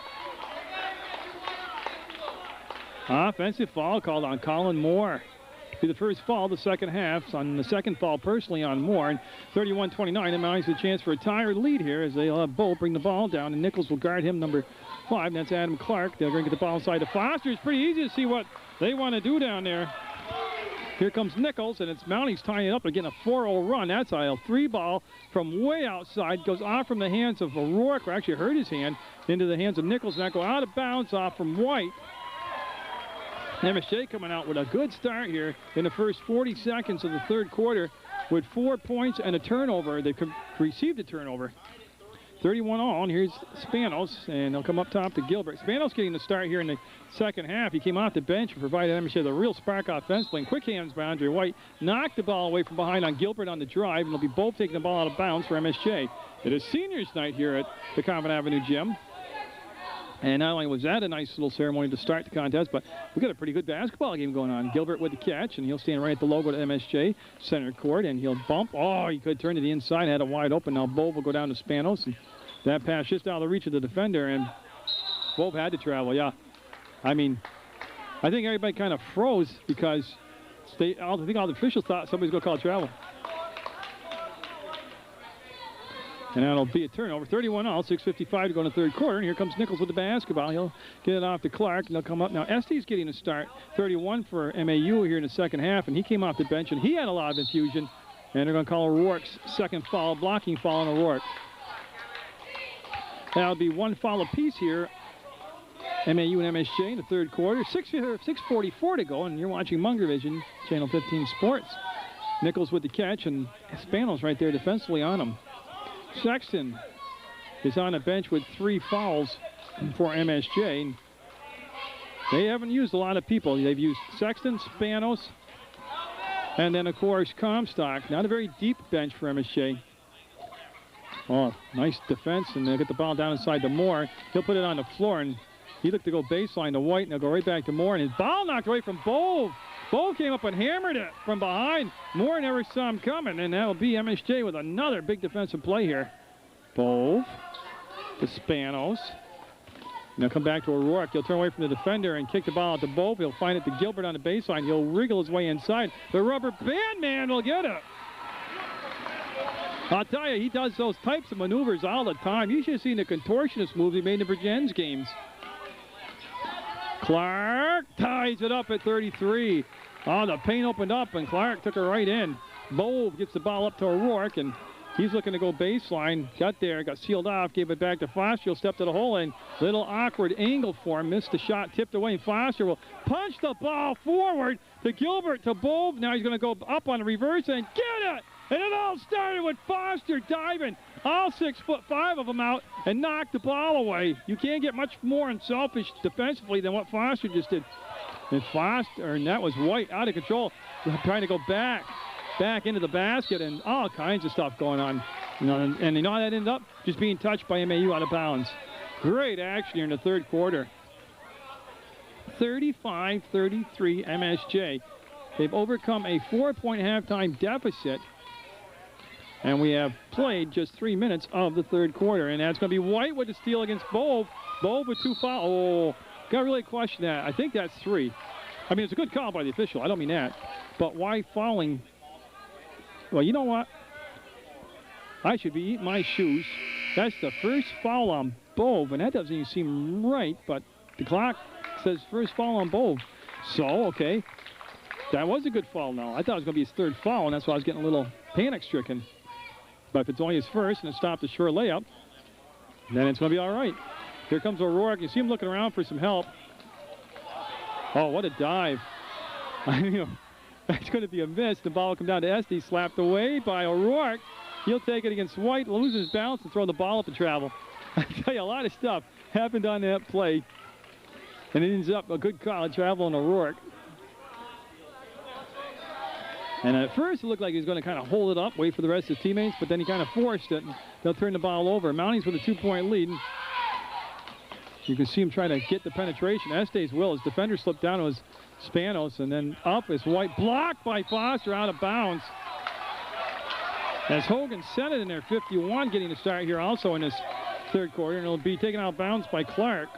Offensive foul called on Colin Moore. Be the first foul of the second half. On the second foul personally on Moore. And 31-29, the Mounties a chance for a tie or lead here as they'll have Bull bring the ball down, and Nichols will guard him, number 5. That's Adam Clark. They're going to get the ball inside to Foster. It's pretty easy to see what they want to do down there. Here comes Nichols, and it's Mounties tying it up and getting a 4-0 run. That's a 3-ball from way outside. Goes off from the hands of O'Rourke, or actually hurt his hand, into the hands of Nichols. And that go out of bounds off from White. MSJ coming out with a good start here in the first 40 seconds of the third quarter with 4 points and a turnover. They received a turnover. 31 all, and here's Spanos, and they'll come up top to Gilbert. Spanos getting the start here in the second half. He came off the bench and provided MSJ a real spark offensively. And quick hands by Andre White knocked the ball away from behind on Gilbert on the drive, and they'll be both taking the ball out of bounds for MSJ. It is seniors night here at the Common Avenue Gym. And not only was that a nice little ceremony to start the contest, but we've got a pretty good basketball game going on. Gilbert with the catch, and he'll stand right at the logo to MSJ center court, and he'll bump. Oh, he could turn to the inside, had it wide open. Now Bove will go down to Spanos, and that pass just out of the reach of the defender, and Bove had to travel. Yeah, I mean, I think everybody kind of froze because I think all the officials thought somebody's going to call travel. And that'll be a turnover. 31 all, 6:55 to go in the third quarter. And here comes Nichols with the basketball. He'll get it off to Clark, and they'll come up. Now, Estes getting a start. 31 for MAU here in the second half, and he came off the bench, and he had a lot of infusion. And they're going to call O'Rourke's second foul, blocking foul on O'Rourke. That'll be one foul apiece here. MAU and MSJ in the third quarter. 6:44 to go, and you're watching Munger Vision, Channel 15 Sports. Nichols with the catch, and Spanos right there defensively on him. Sexton is on the bench with 3 fouls for MSJ. They haven't used a lot of people. They've used Sexton, Spanos, and then, of course, Comstock. Not a very deep bench for MSJ. Oh, nice defense, and they'll get the ball down inside to Moore. He'll put it on the floor, and he looked to go baseline to White, and they'll go right back to Moore, and his ball knocked away from Bove. Bove came up and hammered it from behind. Moore never saw him coming, and that'll be MSJ with another big defensive play here. Bove to Spanos. And they'll come back to O'Rourke. He'll turn away from the defender and kick the ball out to Bove. He'll find it to Gilbert on the baseline. He'll wriggle his way inside. The rubber band man will get it. I'll tell you, he does those types of maneuvers all the time. You should have seen the contortionist moves he made in the Virgins games. Clark ties it up at 33. Oh, the paint opened up, and Clark took her right in. Bove gets the ball up to O'Rourke, and he's looking to go baseline. Got there, got sealed off, gave it back to Foster. He'll step to the hole, and little awkward angle for him. Missed the shot, tipped away, and Foster will punch the ball forward to Gilbert, to Bove. Now he's going to go up on the reverse and get it! And it all started with Foster diving, all 6'5" of them out, and knocked the ball away. You can't get much more unselfish defensively than what Foster just did. And Foster, and that was White, out of control, trying to go back into the basket, and all kinds of stuff going on. You know, and you know how that ended up? Just being touched by MAU out of bounds. Great action here in the third quarter. 35-33 MSJ. They've overcome a 4-point halftime deficit. And we have played just 3 minutes of the third quarter. And that's going to be White with the steal against Bove. Bove with 2 fouls. Oh, got to really question that. I think that's 3. I mean, it's a good call by the official. I don't mean that. But why fouling? Well, you know what? I should be eating my shoes. That's the first foul on Bove. And that doesn't even seem right. But the clock says first foul on Bove. So, okay. That was a good foul now. I thought it was going to be his third foul, and that's why I was getting a little panic-stricken. But if it's only his first and it stopped a sure layup, then it's going to be all right. Here comes O'Rourke. You see him looking around for some help. Oh, what a dive. You know, that's going to be a miss. The ball will come down to Estes, slapped away by O'Rourke. He'll take it against White, loses his balance, and throw the ball up and travel. I tell you, a lot of stuff happened on that play. And it ends up a good call of travel on O'Rourke. And at first, it looked like he was going to kind of hold it up, wait for the rest of his teammates, but then he kind of forced it, and they'll turn the ball over. Mounties with a 2-point lead. You can see him trying to get the penetration. Estes will. His defender slipped down. It was Spanos, and then up is White. Blocked by Foster, out of bounds. As Hogan sent it in there, 51 getting to start here also in this third quarter, and it'll be taken out of bounds by Clark.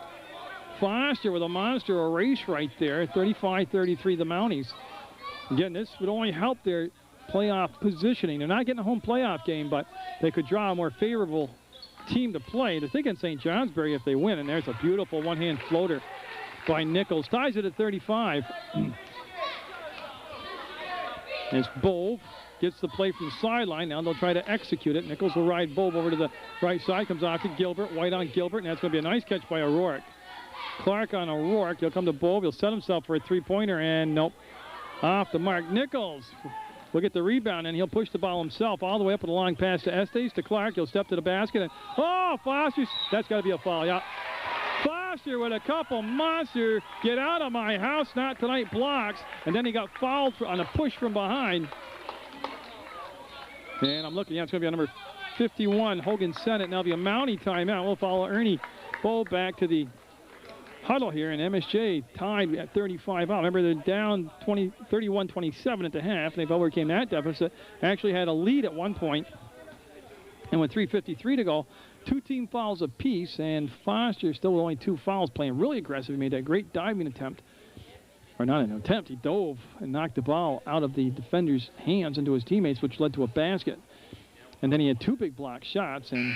Foster with a monster erase right there, 35-33 the Mounties. Again, this would only help their playoff positioning. They're not getting a home playoff game, but they could draw a more favorable team to play. They're thinking St. Johnsbury if they win, and there's a beautiful one-hand floater by Nichols. Ties it at 35. As Bove gets the play from the sideline. Now they'll try to execute it. Nichols will ride Bove over to the right side. Comes off to Gilbert. White on Gilbert, and that's going to be a nice catch by O'Rourke. Clark on O'Rourke. He'll come to Bove. He'll set himself for a three-pointer, and nope. Off the mark. Nichols will get the rebound, and he'll push the ball himself all the way up with a long pass to Estes, to Clark. He'll step to the basket, and, oh, Foster's, that's got to be a foul, yeah. Foster with a couple monster get out of my house, not tonight blocks, and then he got fouled on a push from behind. And I'm looking, yeah, it's going to be on number 51, Hogan Sennett. Now the Mountie timeout. We'll follow Ernie Bowe back to the huddle here, and MSJ tied at 35 out. Remember, they're down 31-27 at the half. They've overcame that deficit. Actually had a lead at one point. And with 3:53 to go, 2 team fouls apiece, and Foster still with only 2 fouls, playing really aggressive. He made that great diving attempt. Or not an attempt, he dove and knocked the ball out of the defender's hands into his teammates, which led to a basket. And then he had 2 big block shots, and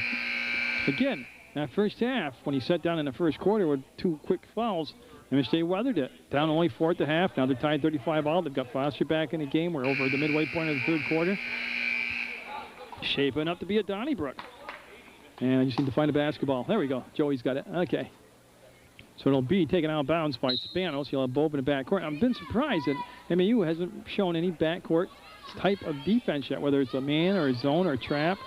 again, that first half, when he sat down in the first quarter with 2 quick fouls, MSJ weathered it. Down only 4 at the half. Now they're tied 35 all. They've got Foster back in the game. We're over the midway point of the third quarter. Shaping up to be a Donnybrook. And I just need to find a basketball. There we go. Joey's got it. Okay. So it'll be taken out of bounds by Spanos. He'll have Bowe in the backcourt. I've been surprised that MAU hasn't shown any backcourt type of defense yet, whether it's a man or a zone or a trap.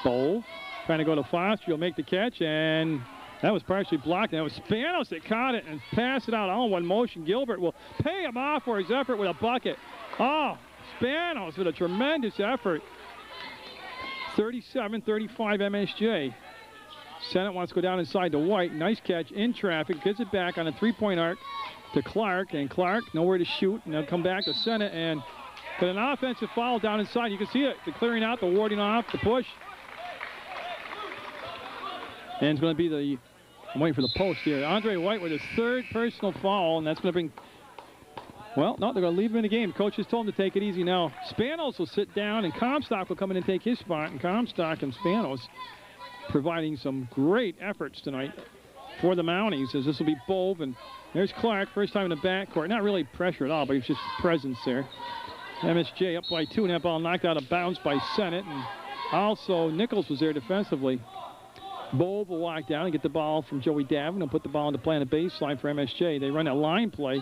Bowe trying to go to Foster. He'll make the catch, and that was partially blocked. And it was Spanos that caught it and passed it out all in one motion. Gilbert will pay him off for his effort with a bucket. Oh, Spanos with a tremendous effort. 37-35 MSJ. Sennett wants to go down inside to White. Nice catch in traffic. Gets it back on a three-point arc to Clark. And Clark nowhere to shoot. And they'll come back to Sennett. And got an offensive foul down inside. You can see it. The clearing out, the warding off, the push. And it's going to be the, I'm waiting for the post here. Andre White with his 3rd personal foul. And that's going to bring, well, no, they're going to leave him in the game. Coach has told him to take it easy now. Spanos will sit down, and Comstock will come in and take his spot. And Comstock and Spanos providing some great efforts tonight for the Mounties, as this will be Bowe, and there's Clark, first time in the backcourt. Not really pressure at all, but he's just presence there. MSJ up by 2, and that ball knocked out of bounds by Sennett, and also Nichols was there defensively. Bowe will walk down and get the ball from Joey Davin. He'll put the ball into play on the baseline for MSJ. They run a line play,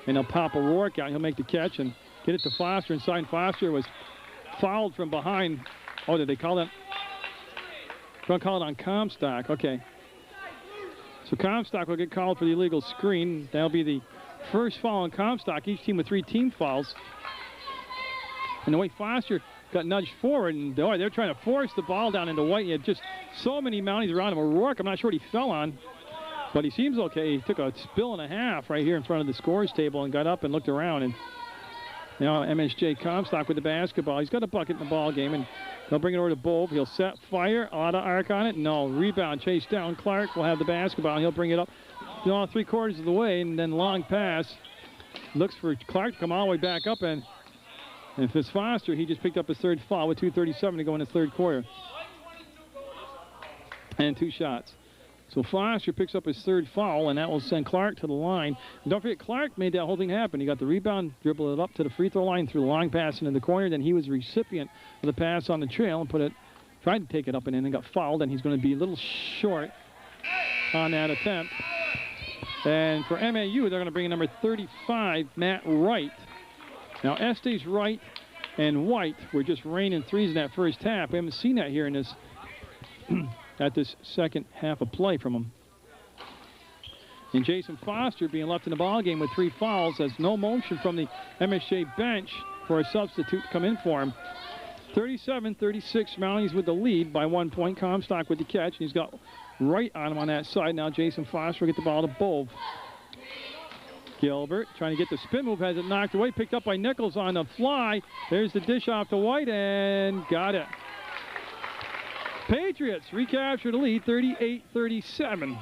and they'll pop a Rourke out. He'll make the catch and get it to Foster. Inside, Foster was fouled from behind. Oh, did they call that? Going to call it on Comstock. Okay. So Comstock will get called for the illegal screen. That'll be the first foul on Comstock. Each team with 3 team fouls. And the way Foster got nudged forward, and boy, they're trying to force the ball down into White. He had just so many Mounties around him. O'Rourke, I'm not sure what he fell on, but he seems okay. He took a spill and a half right here in front of the scores table and got up and looked around. And now MSJ Comstock with the basketball. He's got a bucket in the ball game, and they'll bring it over to Bowe. He'll set fire. A lot of arc on it. No. Rebound. Chase down. Clark will have the basketball, and he'll bring it up 3/4 of the way, and then long pass. Looks for Clark to come all the way back up, and if it's Foster, he just picked up his 3rd foul with 2:37 to go in the third quarter. And 2 shots. So Foster picks up his 3rd foul, and that will send Clark to the line. And don't forget, Clark made that whole thing happen. He got the rebound, dribbled it up to the free throw line, threw the long pass into the corner. Then he was the recipient of the pass on the trail and tried to take it up and in and got fouled, and he's going to be a little short on that attempt. And for MAU, they're going to bring in number 35, Matt Wright. Now, Estes, Wright, and White were just raining threes in that first half. We haven't seen that here in this at this second half of play from him. And Jason Foster being left in the ballgame with 3 fouls, has no motion from the MSJ bench for a substitute to come in for him. 37-36, Mounties with the lead by 1 point. Comstock with the catch, and he's got Wright on him on that side. Now Jason Foster will get the ball to Bowe. Gilbert trying to get the spin move, has it knocked away, picked up by Nichols on the fly. There's the dish off to White, and got it. Patriots recapture the lead, 38-37.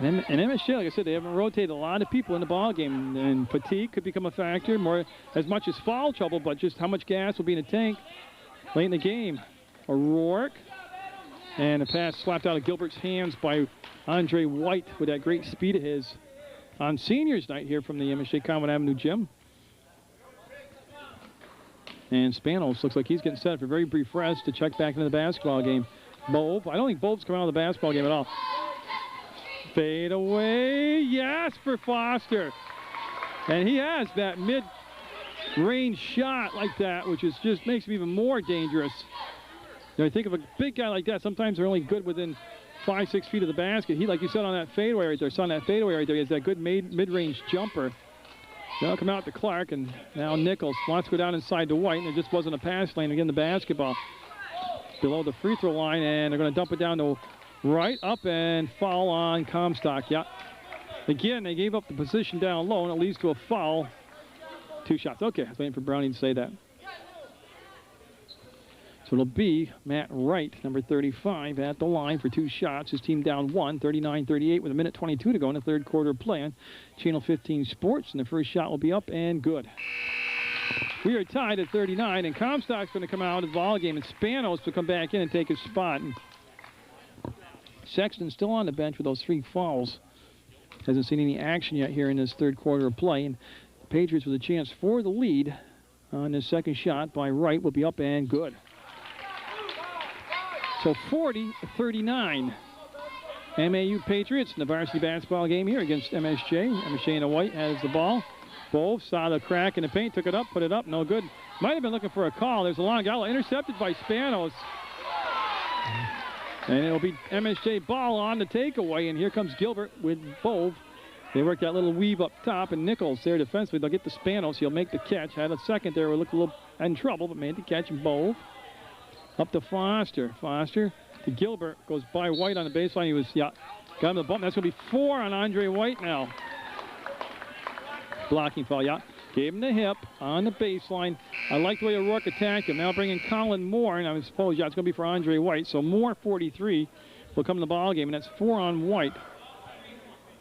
And MSJ, like I said, they haven't rotated a lot of people in the ball game, and fatigue could become a factor, more as much as foul trouble, but just how much gas will be in the tank late in the game. O'Rourke, and a pass slapped out of Gilbert's hands by Andre White with that great speed of his on seniors night here from the MSJ Conway Avenue gym. And Spanos looks like he's getting set for a very brief rest to check back into the basketball game. Bowe, I don't think Bowe's coming out of the basketball game at all. Fade away, yes, for Foster. And he has that mid-range shot like that, which is just makes him even more dangerous. You know, I think of a big guy like that, sometimes they're only good within 5-6 feet of the basket. He, like you said, on that fadeaway right there, he has that good mid-range jumper. They'll come out to Clark, and now Nichols wants to go down inside to White, and there just wasn't a pass lane. Again, the basketball below the free throw line, and they're going to dump it down to Right, up, and foul on Comstock. Yeah. Again, they gave up the position down low, and it leads to a foul. 2 shots. Okay, I was waiting for Browning to say that. So it'll be Matt Wright, number 35, at the line for 2 shots. His team down 1, 39-38 with 1:22 to go in the third quarter of play on Channel 15 Sports. And the first shot will be up and good. We are tied at 39, and Comstock's going to come out of the ball game, and Spanos will come back in and take his spot. And Sexton's still on the bench with those 3 fouls. Hasn't seen any action yet here in this third quarter of play. And the Patriots with a chance for the lead on this second shot by Wright will be up and good. So 40-39. MAU Patriots in the varsity basketball game here against MSJ. MSJ in the white has the ball. Bove saw the crack in the paint, took it up, put it up, no good. Might have been looking for a call. There's a long outlet, intercepted by Spanos. And it'll be MSJ ball on the takeaway, and here comes Gilbert with Bove. They work that little weave up top, and Nichols there defensively. They'll get to Spanos. He'll make the catch. Had a second there. We looked a little in trouble, but made the catch, and Bove. Up to Foster. Foster to Gilbert. Goes by White on the baseline. He was, got him the bump. That's going to be 4 on Andre White now. Blocking foul, Gave him the hip on the baseline. I like the way O'Rourke attacked him. Now bringing Colin Moore, and I suppose, it's going to be for Andre White. So Moore, 43, will come in the ball game, and that's 4 on White.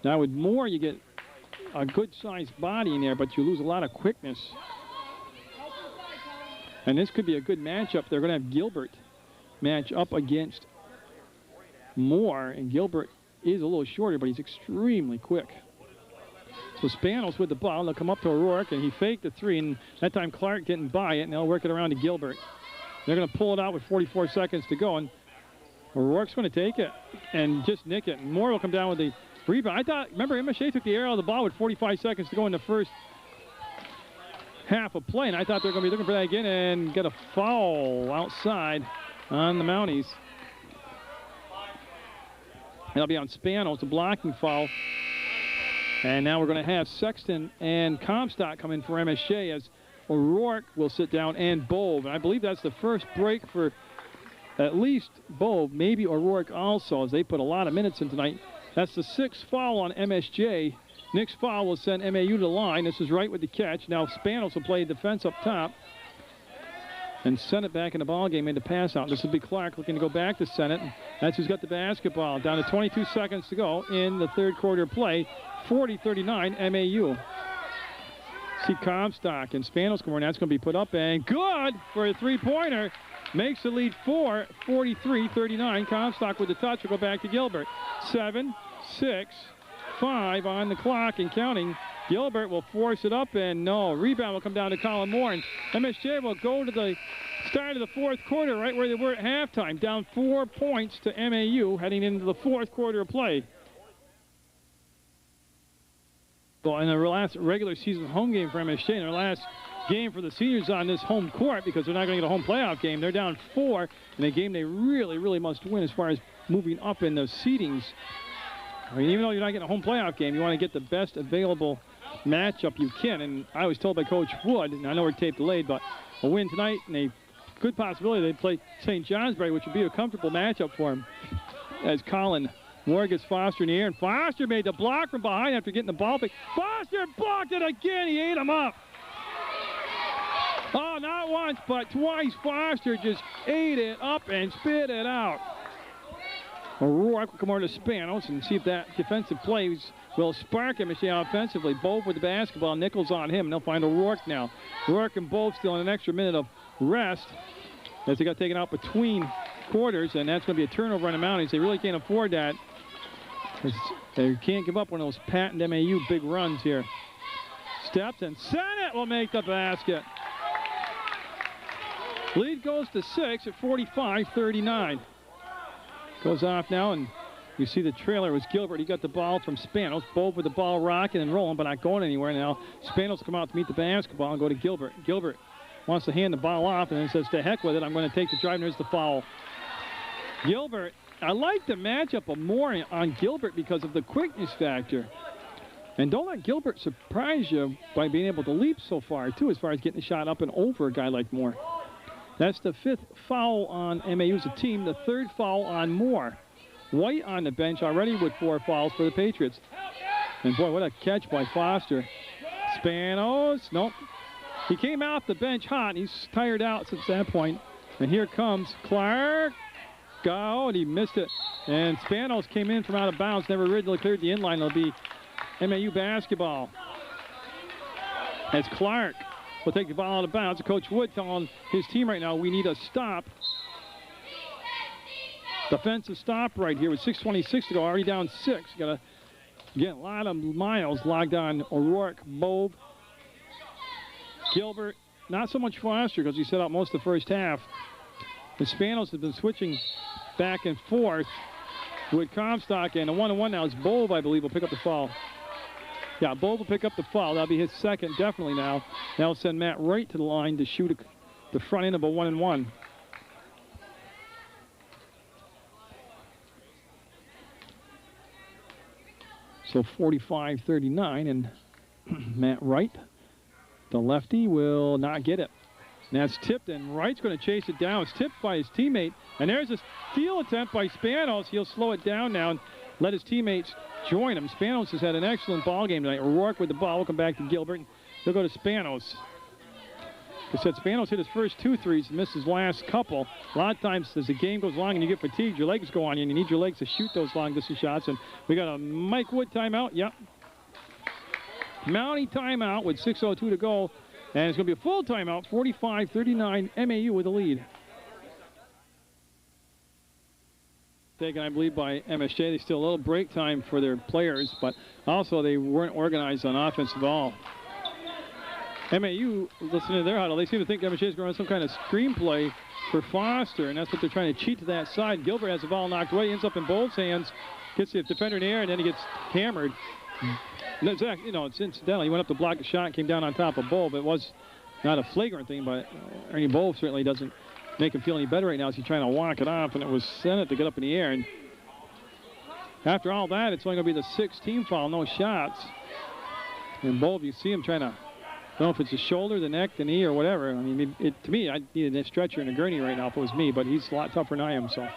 Now with Moore, you get a good-sized body in there, but you lose a lot of quickness. And this could be a good matchup. They're going to have Gilbert match up against Moore, and Gilbert is a little shorter, but he's extremely quick. So Spanos with the ball. They'll come up to O'Rourke, and he faked the 3, and that time Clark didn't buy it, and they'll work it around to Gilbert. They're going to pull it out with 44 seconds to go, and O'Rourke's going to take it and just nick it. And Moore will come down with the rebound. Remember, MSJ took the air out of the ball with 45 seconds to go in the first half of play, and I thought they were going to be looking for that again and get a foul outside on the Mounties. That'll be on Spanos, a blocking foul. And now we're going to have Sexton and Comstock come in for MSJ as O'Rourke will sit down and Bove. And I believe that's the first break for at least Bove, maybe O'Rourke also, as they put a lot of minutes in tonight. That's the 6th foul on MSJ. Next foul will send MAU to the line. This is Right with the catch. Now Spanos will play defense up top and send it back in the ball game, made the pass out. This will be Clark looking to go back to send it. That's who's got the basketball. Down to 22 seconds to go in the third quarter play. 40-39 MAU. See Comstock and Spanos come on. That's going to be put up and good for a 3-pointer. Makes the lead 4, 43-39. Comstock with the touch will go back to Gilbert. 7, 6, 5 on the clock and counting. Gilbert will force it up, and no. Rebound will come down to Colin Moore, and MSJ will go to the start of the fourth quarter right where they were at halftime. Down 4 points to MAU heading into the fourth quarter of play. Well, in their last regular season home game for MSJ, in their last game for the seniors on this home court, because they're not going to get a home playoff game, they're down 4 in a game they really, really must win as far as moving up in the seedings. I mean, even though you're not getting a home playoff game, you want to get the best available matchup you can. And I was told by Coach Wood, and I know we're tape delayed, but a win tonight and a good possibility they play St. Johnsbury, which would be a comfortable matchup for him. As Colin Moore gets Foster in the air, and Foster made the block from behind after getting the ball back. Foster blocked it again. He ate him up. Oh, not once, but twice. Foster just ate it up and spit it out. O'Rourke will come over to Spanos and see if that defensive plays will spark him offensively. Bove with the basketball. Nichols on him. And they'll find O'Rourke now. O'Rourke and Bove still in an extra minute of rest as they got taken out between quarters, and that's going to be a turnover on the Mounties. They really can't afford that. They can't give up one of those patent MAU big runs here. Steps and Sennett will make the basket. Lead goes to 6 at 45-39. Goes off now, and You see the trailer was Gilbert. He got the ball from Spanos. Bove with the ball rocking and rolling, but not going anywhere now. Spanos come out to meet the basketball and go to Gilbert. Gilbert wants to hand the ball off and then says, to heck with it. I'm going to take the drive, and there's the foul. Gilbert, I like the matchup more on Gilbert because of the quickness factor. And don't let Gilbert surprise you by being able to leap so far, too, as far as getting the shot up and over a guy like Moore. That's the 5th foul on MAU as a team, the 3rd foul on Moore. White on the bench already with 4 fouls for the Patriots. And boy, what a catch by Foster. Spanos, nope. He came off the bench hot. He's tired out since that point. And here comes Clark. Go, and he missed it. And Spanos came in from out of bounds, never originally cleared the inline. It'll be MAU basketball. As Clark will take the ball out of bounds. Coach Wood telling his team right now, we need a stop. Defensive stop right here with 6:26 to go, already down 6. Got to get a lot of miles logged on. O'Rourke, Bove, Gilbert. Not so much Foster because he set out most of the first half. The Spanos have been switching back and forth with Comstock, and a 1-on-1 now is Bove, I believe, will pick up the foul. Yeah, Bove will pick up the foul. That'll be his second, definitely now. That'll send Matt Wright to the line to shoot the front end of a 1-on-1. So 45-39, and Matt Wright, the lefty, will not get it. And that's tipped, and Wright's going to chase it down. It's tipped by his teammate, and there's a steal attempt by Spanos. He'll slow it down now and let his teammates join him. Spanos has had an excellent ball game tonight. O'Rourke with the ball. We'll come back to Gilbert. He'll go to Spanos. I said Spanos hit his first 2 threes and missed his last couple. A lot of times as the game goes along and you get fatigued, your legs go on you, and you need your legs to shoot those long-distance shots. And we got a Mike Wood timeout. Yep. Mountie timeout with 6:02 to go. And it's going to be a full timeout, 45-39, MAU with the lead. Taken, I believe, by MSJ. They still a little break time for their players, but also they weren't organized on offense at all. MAU, listening to their huddle, they seem to think MSJ is going to run some kind of screenplay for Foster, and that's what they're trying to cheat to that side. Gilbert has the ball knocked away, ends up in Bove's hands, gets the defender in the air, and then he gets hammered. You know, it's incidental. He went up to block the shot and came down on top of Bove. It was not a flagrant thing, but Ernie Bove certainly doesn't make him feel any better right now as he's trying to walk it off, and it was Sennett to get up in the air. And after all that, it's only going to be the 6th team foul, no shots. And Bove, you see him trying to, I don't know if it's the shoulder, the neck, the knee, or whatever. I mean, to me, I'd need a stretcher and a gurney right now if it was me, but he's a lot tougher than I am, so.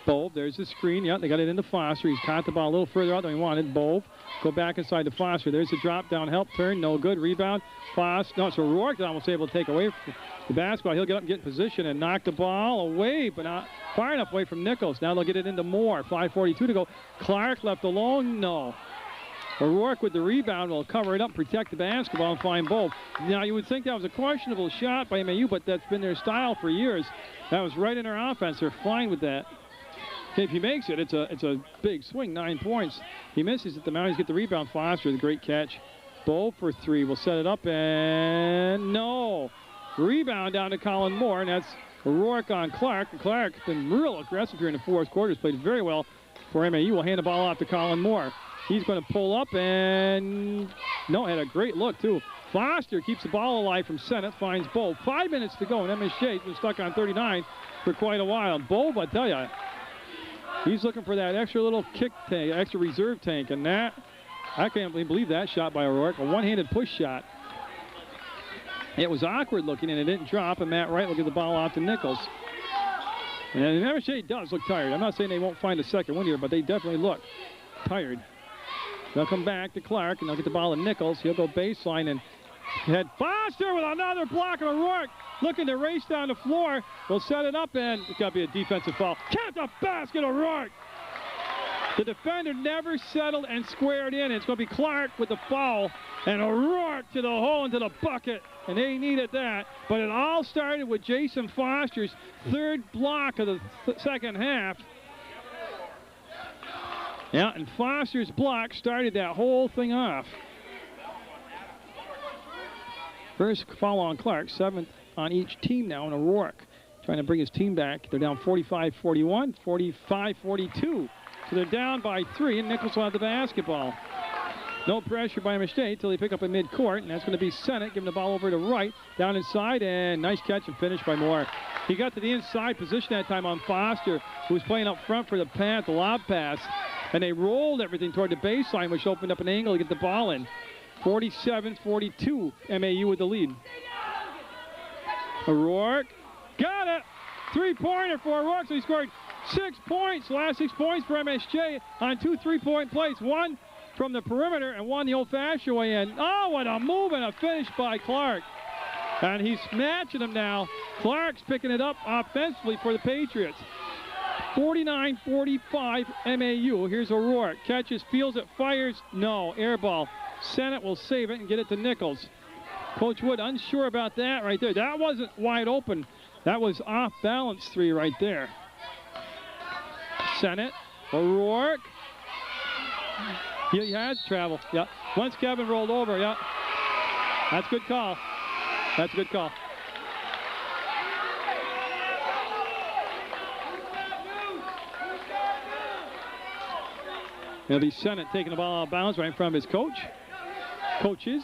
Bove, there's the screen. Yep, they got it into Foster. He's caught the ball a little further out than he wanted. Bove, go back inside to Foster. There's the drop down, help turn, no good. Rebound. Foster, no, so Rourke almost able to take away the basketball. He'll get up and get in position and knock the ball away, but not far enough away from Nichols. Now they'll get it into Moore. 5:42 to go. Clark left alone. No. O'Rourke with the rebound will cover it up, protect the basketball, and find Bove. Now, you would think that was a questionable shot by MAU, but that's been their style for years. That was right in their offense. They're fine with that. If he makes it, it's a big swing, 9 points. He misses it. The Mounties get the rebound. Foster, the great catch. Bove for 3. Will set it up, and no. Rebound down to Colin Moore, and that's O'Rourke on Clark. And Clark's been real aggressive here in the 4th quarter. He's played very well for MAU. Will hand the ball off to Colin Moore. He's going to pull up, and no, had a great look, too. Foster keeps the ball alive from Sennett, finds Bove. 5 minutes to go, and MSJ's been stuck on 39 for quite a while. Bove, I tell you, he's looking for that extra little kick tank, extra reserve tank, and that, I can't believe that shot by O'Rourke, a one-handed push shot. It was awkward looking, and it didn't drop, and Matt Wright will get the ball off to Nichols. And MSJ does look tired. I'm not saying they won't find a second win here, but they definitely look tired. They'll come back to Clark, and they'll get the ball to Nichols. He'll go baseline, and had Foster with another block of O'Rourke, looking to race down the floor. Will set it up, and it's got to be a defensive foul. Count the basket, O'Rourke. The defender never settled and squared in. It's going to be Clark with the foul, and O'Rourke to the hole into the bucket, and they needed that. But it all started with Jason Foster's 3rd block of the second half. Yeah, and Foster's block started that whole thing off. First foul on Clark, 7th on each team now, and O'Rourke trying to bring his team back. They're down 45-41, 45-42. So they're down by 3, and Nichols will have the basketball. No pressure by MSJ until they pick up in midcourt, and that's going to be Sennett giving the ball over to Wright. Down inside, and nice catch and finish by Moore. He got to the inside position that time on Foster, who was playing up front for the lob pass. And they rolled everything toward the baseline, which opened up an angle to get the ball in. 47-42, MAU with the lead. O'Rourke got it. 3-pointer for O'Rourke, so he scored 6 points. Last 6 points for MSJ on 2 3-point plays. 1 from the perimeter and 1 the old-fashioned way in. Oh, what a move and a finish by Clark. And he's matching him now. Clark's picking it up offensively for the Patriots. 49-45 MAU. Here's O'Rourke. Catches, feels it, fires. No, air ball. Sennett will save it and get it to Nichols. Coach Wood unsure about that right there. That wasn't wide open. That was off-balance 3 right there. Sennett, O'Rourke. He had travel. Yeah. Once Kevin rolled over, yeah. That's a good call. That's a good call. It'll be Sennett taking the ball out of bounds right in front of his coaches.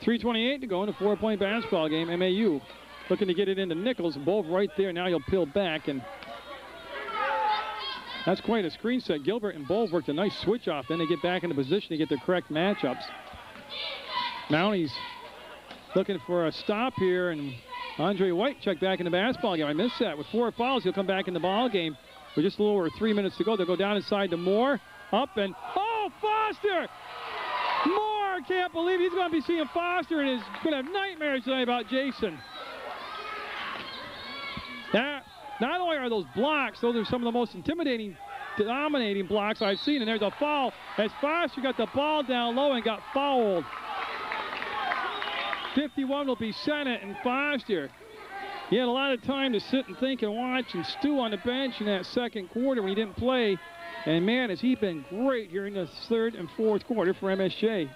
3:28 to go in a 4-point basketball game. MAU looking to get it into Nichols. Both right there. Now he'll peel back, and that's quite a screen set. Gilbert and Bove worked a nice switch off. Then they get back into position to get the correct matchups. Mounties looking for a stop here, and Andre White checked back in the basketball game. I missed that. With 4 fouls, he'll come back in the ball game. With just a little over 3 minutes to go, they'll go down inside to Moore. Up and, oh, Foster! Moore can't believe he's going to be seeing Foster, and he's going to have nightmares tonight about Jason. Not only are those blocks, those are some of the most intimidating, dominating blocks I've seen, and there's a foul as Foster got the ball down low and got fouled. 51 will be Sennett and Foster. He had a lot of time to sit and think and watch and stew on the bench in that second quarter when he didn't play. And, man, has he been great here in the third and fourth quarter for MSJ.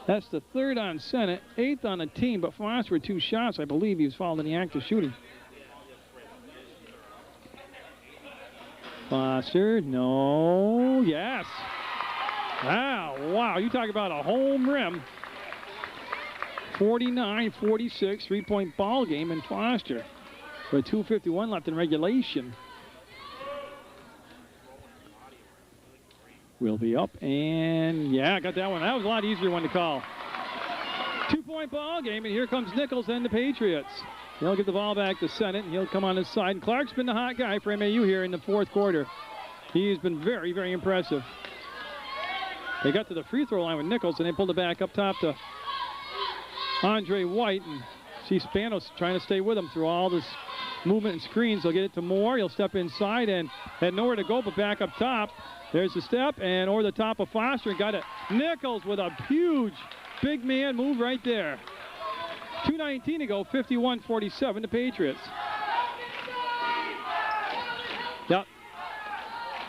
That's the 3rd on Sennett, 8th on the team, but Foster with 2 shots. I believe he was fouled in the act of shooting. Foster, no, yes. Wow, you talk about a home rim. 49-46, 3-point ball game in Foster. With 2:51 left in regulation. We'll be up, and yeah, got that one. That was a lot easier one to call. 2-point ball game, and here comes Nichols and the Patriots. He'll get the ball back to Sennett, and he'll come on his side. And Clark's been the hot guy for MAU here in the 4th quarter. He's been very, very impressive. They got to the free throw line with Nichols, and they pulled it back up top to Andre White, and see Spanos trying to stay with him through all this movement and screens. They'll get it to Moore. He'll step inside and had nowhere to go but back up top. There's the step, and over the top of Foster, and got it. Nichols with a huge big man move right there. 2:19 to go, 51-47, the Patriots. Yep.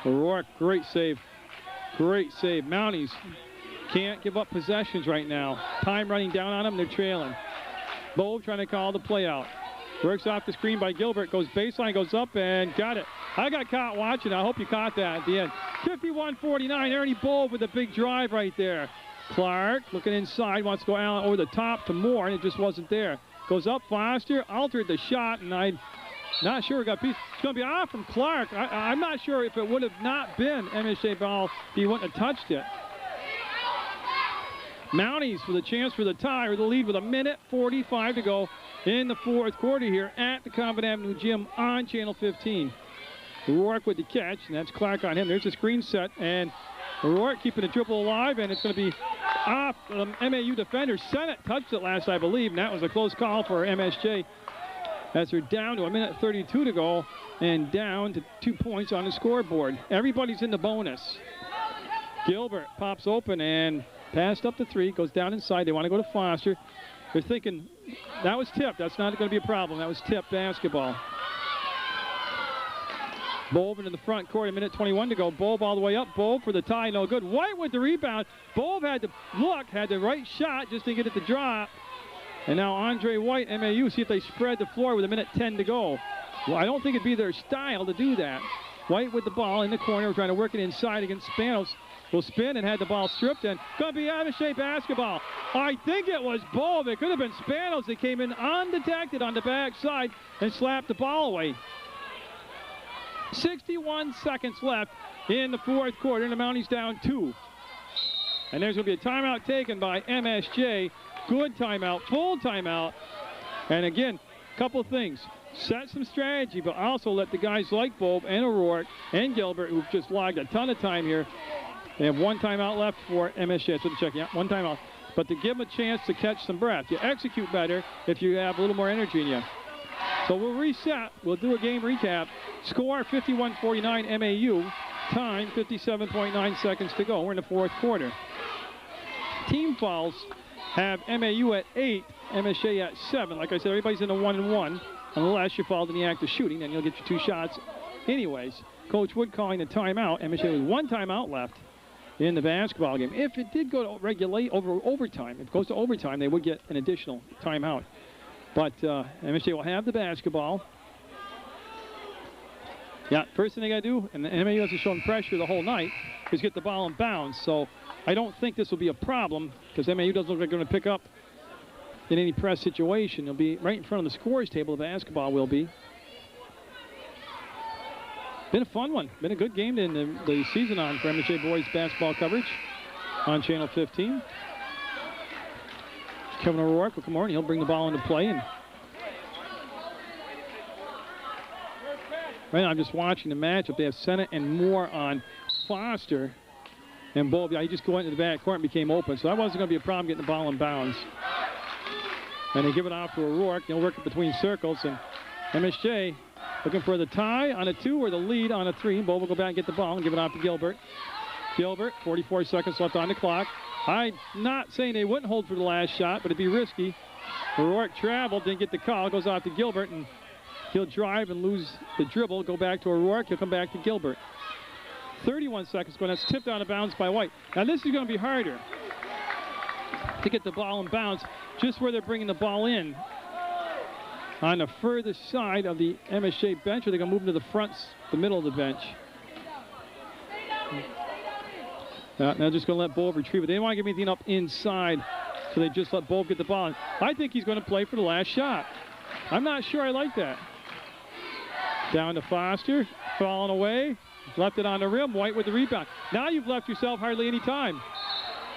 O'Rourke, great save. Great save. Mounties can't give up possessions right now. Time running down on them, they're trailing. Bove trying to call the play out. Works off the screen by Gilbert, goes baseline, goes up, and got it. I got caught watching. I hope you caught that at the end. 51-49, Ernie Bove with a big drive right there. Clark looking inside, wants to go Allen over the top to Moore, and it just wasn't there. Goes up, Foster, altered the shot, and I'm not sure it got piece. It's going to be off from Clark. I'm not sure if it would have not been MSJ ball if he wouldn't have touched it. Mounties with a chance for the tie, or the lead with 1:45 to go in the 4th quarter here at the Combin Avenue Gym on Channel 15. O'Rourke with the catch, and that's Clark on him. There's a screen set, and O'Rourke keeping the dribble alive, and it's going to be off MAU defender. Sennett touched it last, I believe, and that was a close call for MSJ as they're down to 1:32 to go and down to 2 points on the scoreboard. Everybody's in the bonus. Gilbert pops open and passed up the 3, goes down inside. They want to go to Foster. They're thinking that was tipped. That's not going to be a problem. That was tipped basketball. Bove into the front court, 1:21 to go. Bove all the way up. Bove for the tie, no good. White with the rebound. Bove had to look, had the right shot, just didn't get it to drop. And now Andre White, MAU, see if they spread the floor with 1:10 to go. Well, I don't think it'd be their style to do that. White with the ball in the corner, trying to work it inside against Spanos. Will spin and had the ball stripped and going to be MSJ basketball. I think it was Bove. It could have been Spanos that came in undetected on the backside and slapped the ball away. 61 seconds left in the fourth quarter, and the Mounties down 2. And there's going to be a timeout taken by MSJ. Good timeout, full timeout. And again, a couple of things. Set some strategy, but also let the guys like Bove and O'Rourke and Gilbert, who've just logged a ton of time here. They have one timeout left for MSJ. That's what I'm checking out. One timeout. But to give them a chance to catch some breath. You execute better if you have a little more energy in you. So we'll reset. We'll do a game recap. Score 51-49 MAU. Time 57.9 seconds to go. We're in the fourth quarter. Team fouls have MAU at 8, MSJ at 7. Like I said, everybody's in a 1-and-1. Unless you're fouled in the act of shooting, then you'll get your 2 shots anyways. Coach Wood calling the timeout. MSJ with 1 timeout left in the basketball game. If it did go to overtime, if it goes to overtime, they would get an additional timeout. But MSJ will have the basketball. Yeah, first thing they got to do, and the MAU hasn't shown pressure the whole night, is get the ball in bounds. So I don't think this will be a problem because MAU doesn't look like they're going to pick up in any press situation. They'll be right in front of the scores table. The basketball will be. Been a fun one. Been a good game to end the season on for MSJ boys basketball coverage on Channel 15. Kevin O'Rourke will come on. He'll bring the ball into play. And right now I'm just watching the matchup. They have Sennett and Moore on Foster. And Bove, he just go into the back court and became open. So that wasn't going to be a problem getting the ball in bounds. And they give it off to O'Rourke. They'll work it between circles. And MSJ looking for the tie on a 2 or the lead on a 3. Bove will go back and get the ball and give it off to Gilbert. Gilbert, 44 seconds left on the clock. I'm not saying they wouldn't hold for the last shot, but it'd be risky. O'Rourke traveled, didn't get the call. Goes off to Gilbert, and he'll drive and lose the dribble. Go back to O'Rourke. He'll come back to Gilbert. 31 seconds going. That's tipped out of bounds by White. Now this is going to be harder to get the ball in bounds, just where they're bringing the ball in on the further side of the MSJ bench, or they're going to move them to the front, the middle of the bench. Now just going to let Bove retrieve it. They didn't want to give anything up inside, so they just let Bove get the ball. I think he's going to play for the last shot. I'm not sure I like that. Down to Foster, falling away. Left it on the rim. White with the rebound. Now you've left yourself hardly any time.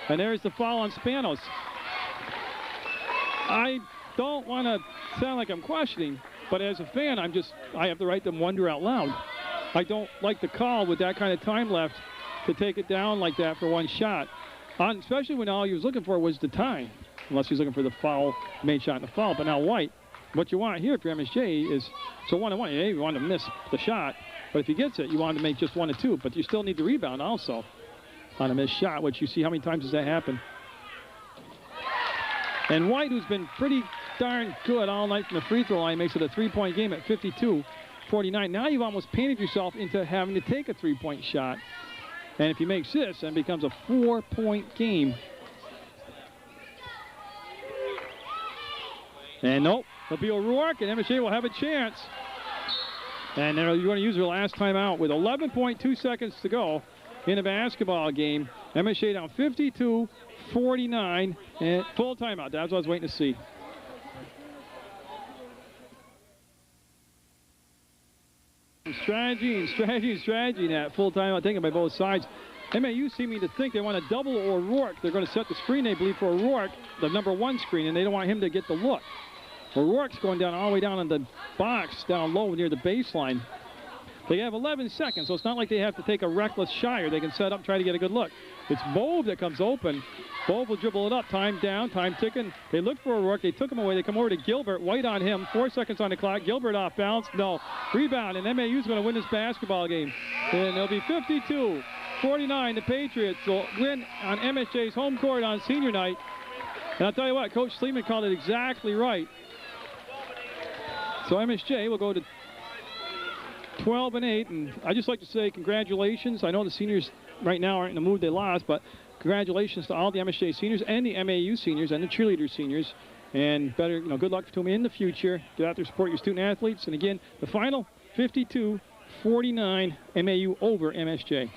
And there's the foul on Spanos. I don't want to sound like I'm questioning, but as a fan, I have the right to wonder out loud. I don't like the call with that kind of time left to take it down like that for one shot. Especially when all he was looking for was the tie, unless he's looking for the foul, main shot in the foul. But now White, what you want here for MSJ is, so 1-on-1, you want to miss the shot, but if he gets it, you want to make just 1 or 2, but you still need the rebound also on a missed shot, which you see how many times does that happen. And White, who's been pretty darn good all night from the free throw line, makes it a 3-point game at 52-49. Now you've almost painted yourself into having to take a 3-point shot. And if he makes this, then it becomes a 4-point game. And nope, it'll be O'Rourke, and MSJ will have a chance. And you're going to use their last timeout with 11.2 seconds to go in a basketball game. MSJ down 52-49, and full timeout. That's what I was waiting to see. Strategy in that full timeout taken by both sides. MAU seeming to think they want to double O'Rourke. They're going to set the screen, they believe, for O'Rourke, the #1 screen, and they don't want him to get the look. O'Rourke's going down all the way down in the box, down low near the baseline. They have 11 seconds, so it's not like they have to take a reckless shot here. They can set up, try to get a good look. It's Bove that comes open. Bove will dribble it up, time down, time ticking. They look for O'Rourke, they took him away. They come over to Gilbert, White on him, 4 seconds on the clock. Gilbert off balance, no. Rebound, and MAU's going to win this basketball game. And it'll be 52-49. The Patriots will win on MSJ's home court on senior night. And I'll tell you what, Coach Sleeman called it exactly right. So MSJ will go to 12-8, and I just like to say congratulations. I know the seniors right now aren't in the mood they lost, but congratulations to all the MSJ seniors and the MAU seniors and the cheerleader seniors And better, good luck to them in the future. Get out there, support your student athletes. And again, the final 52-49 MAU over MSJ.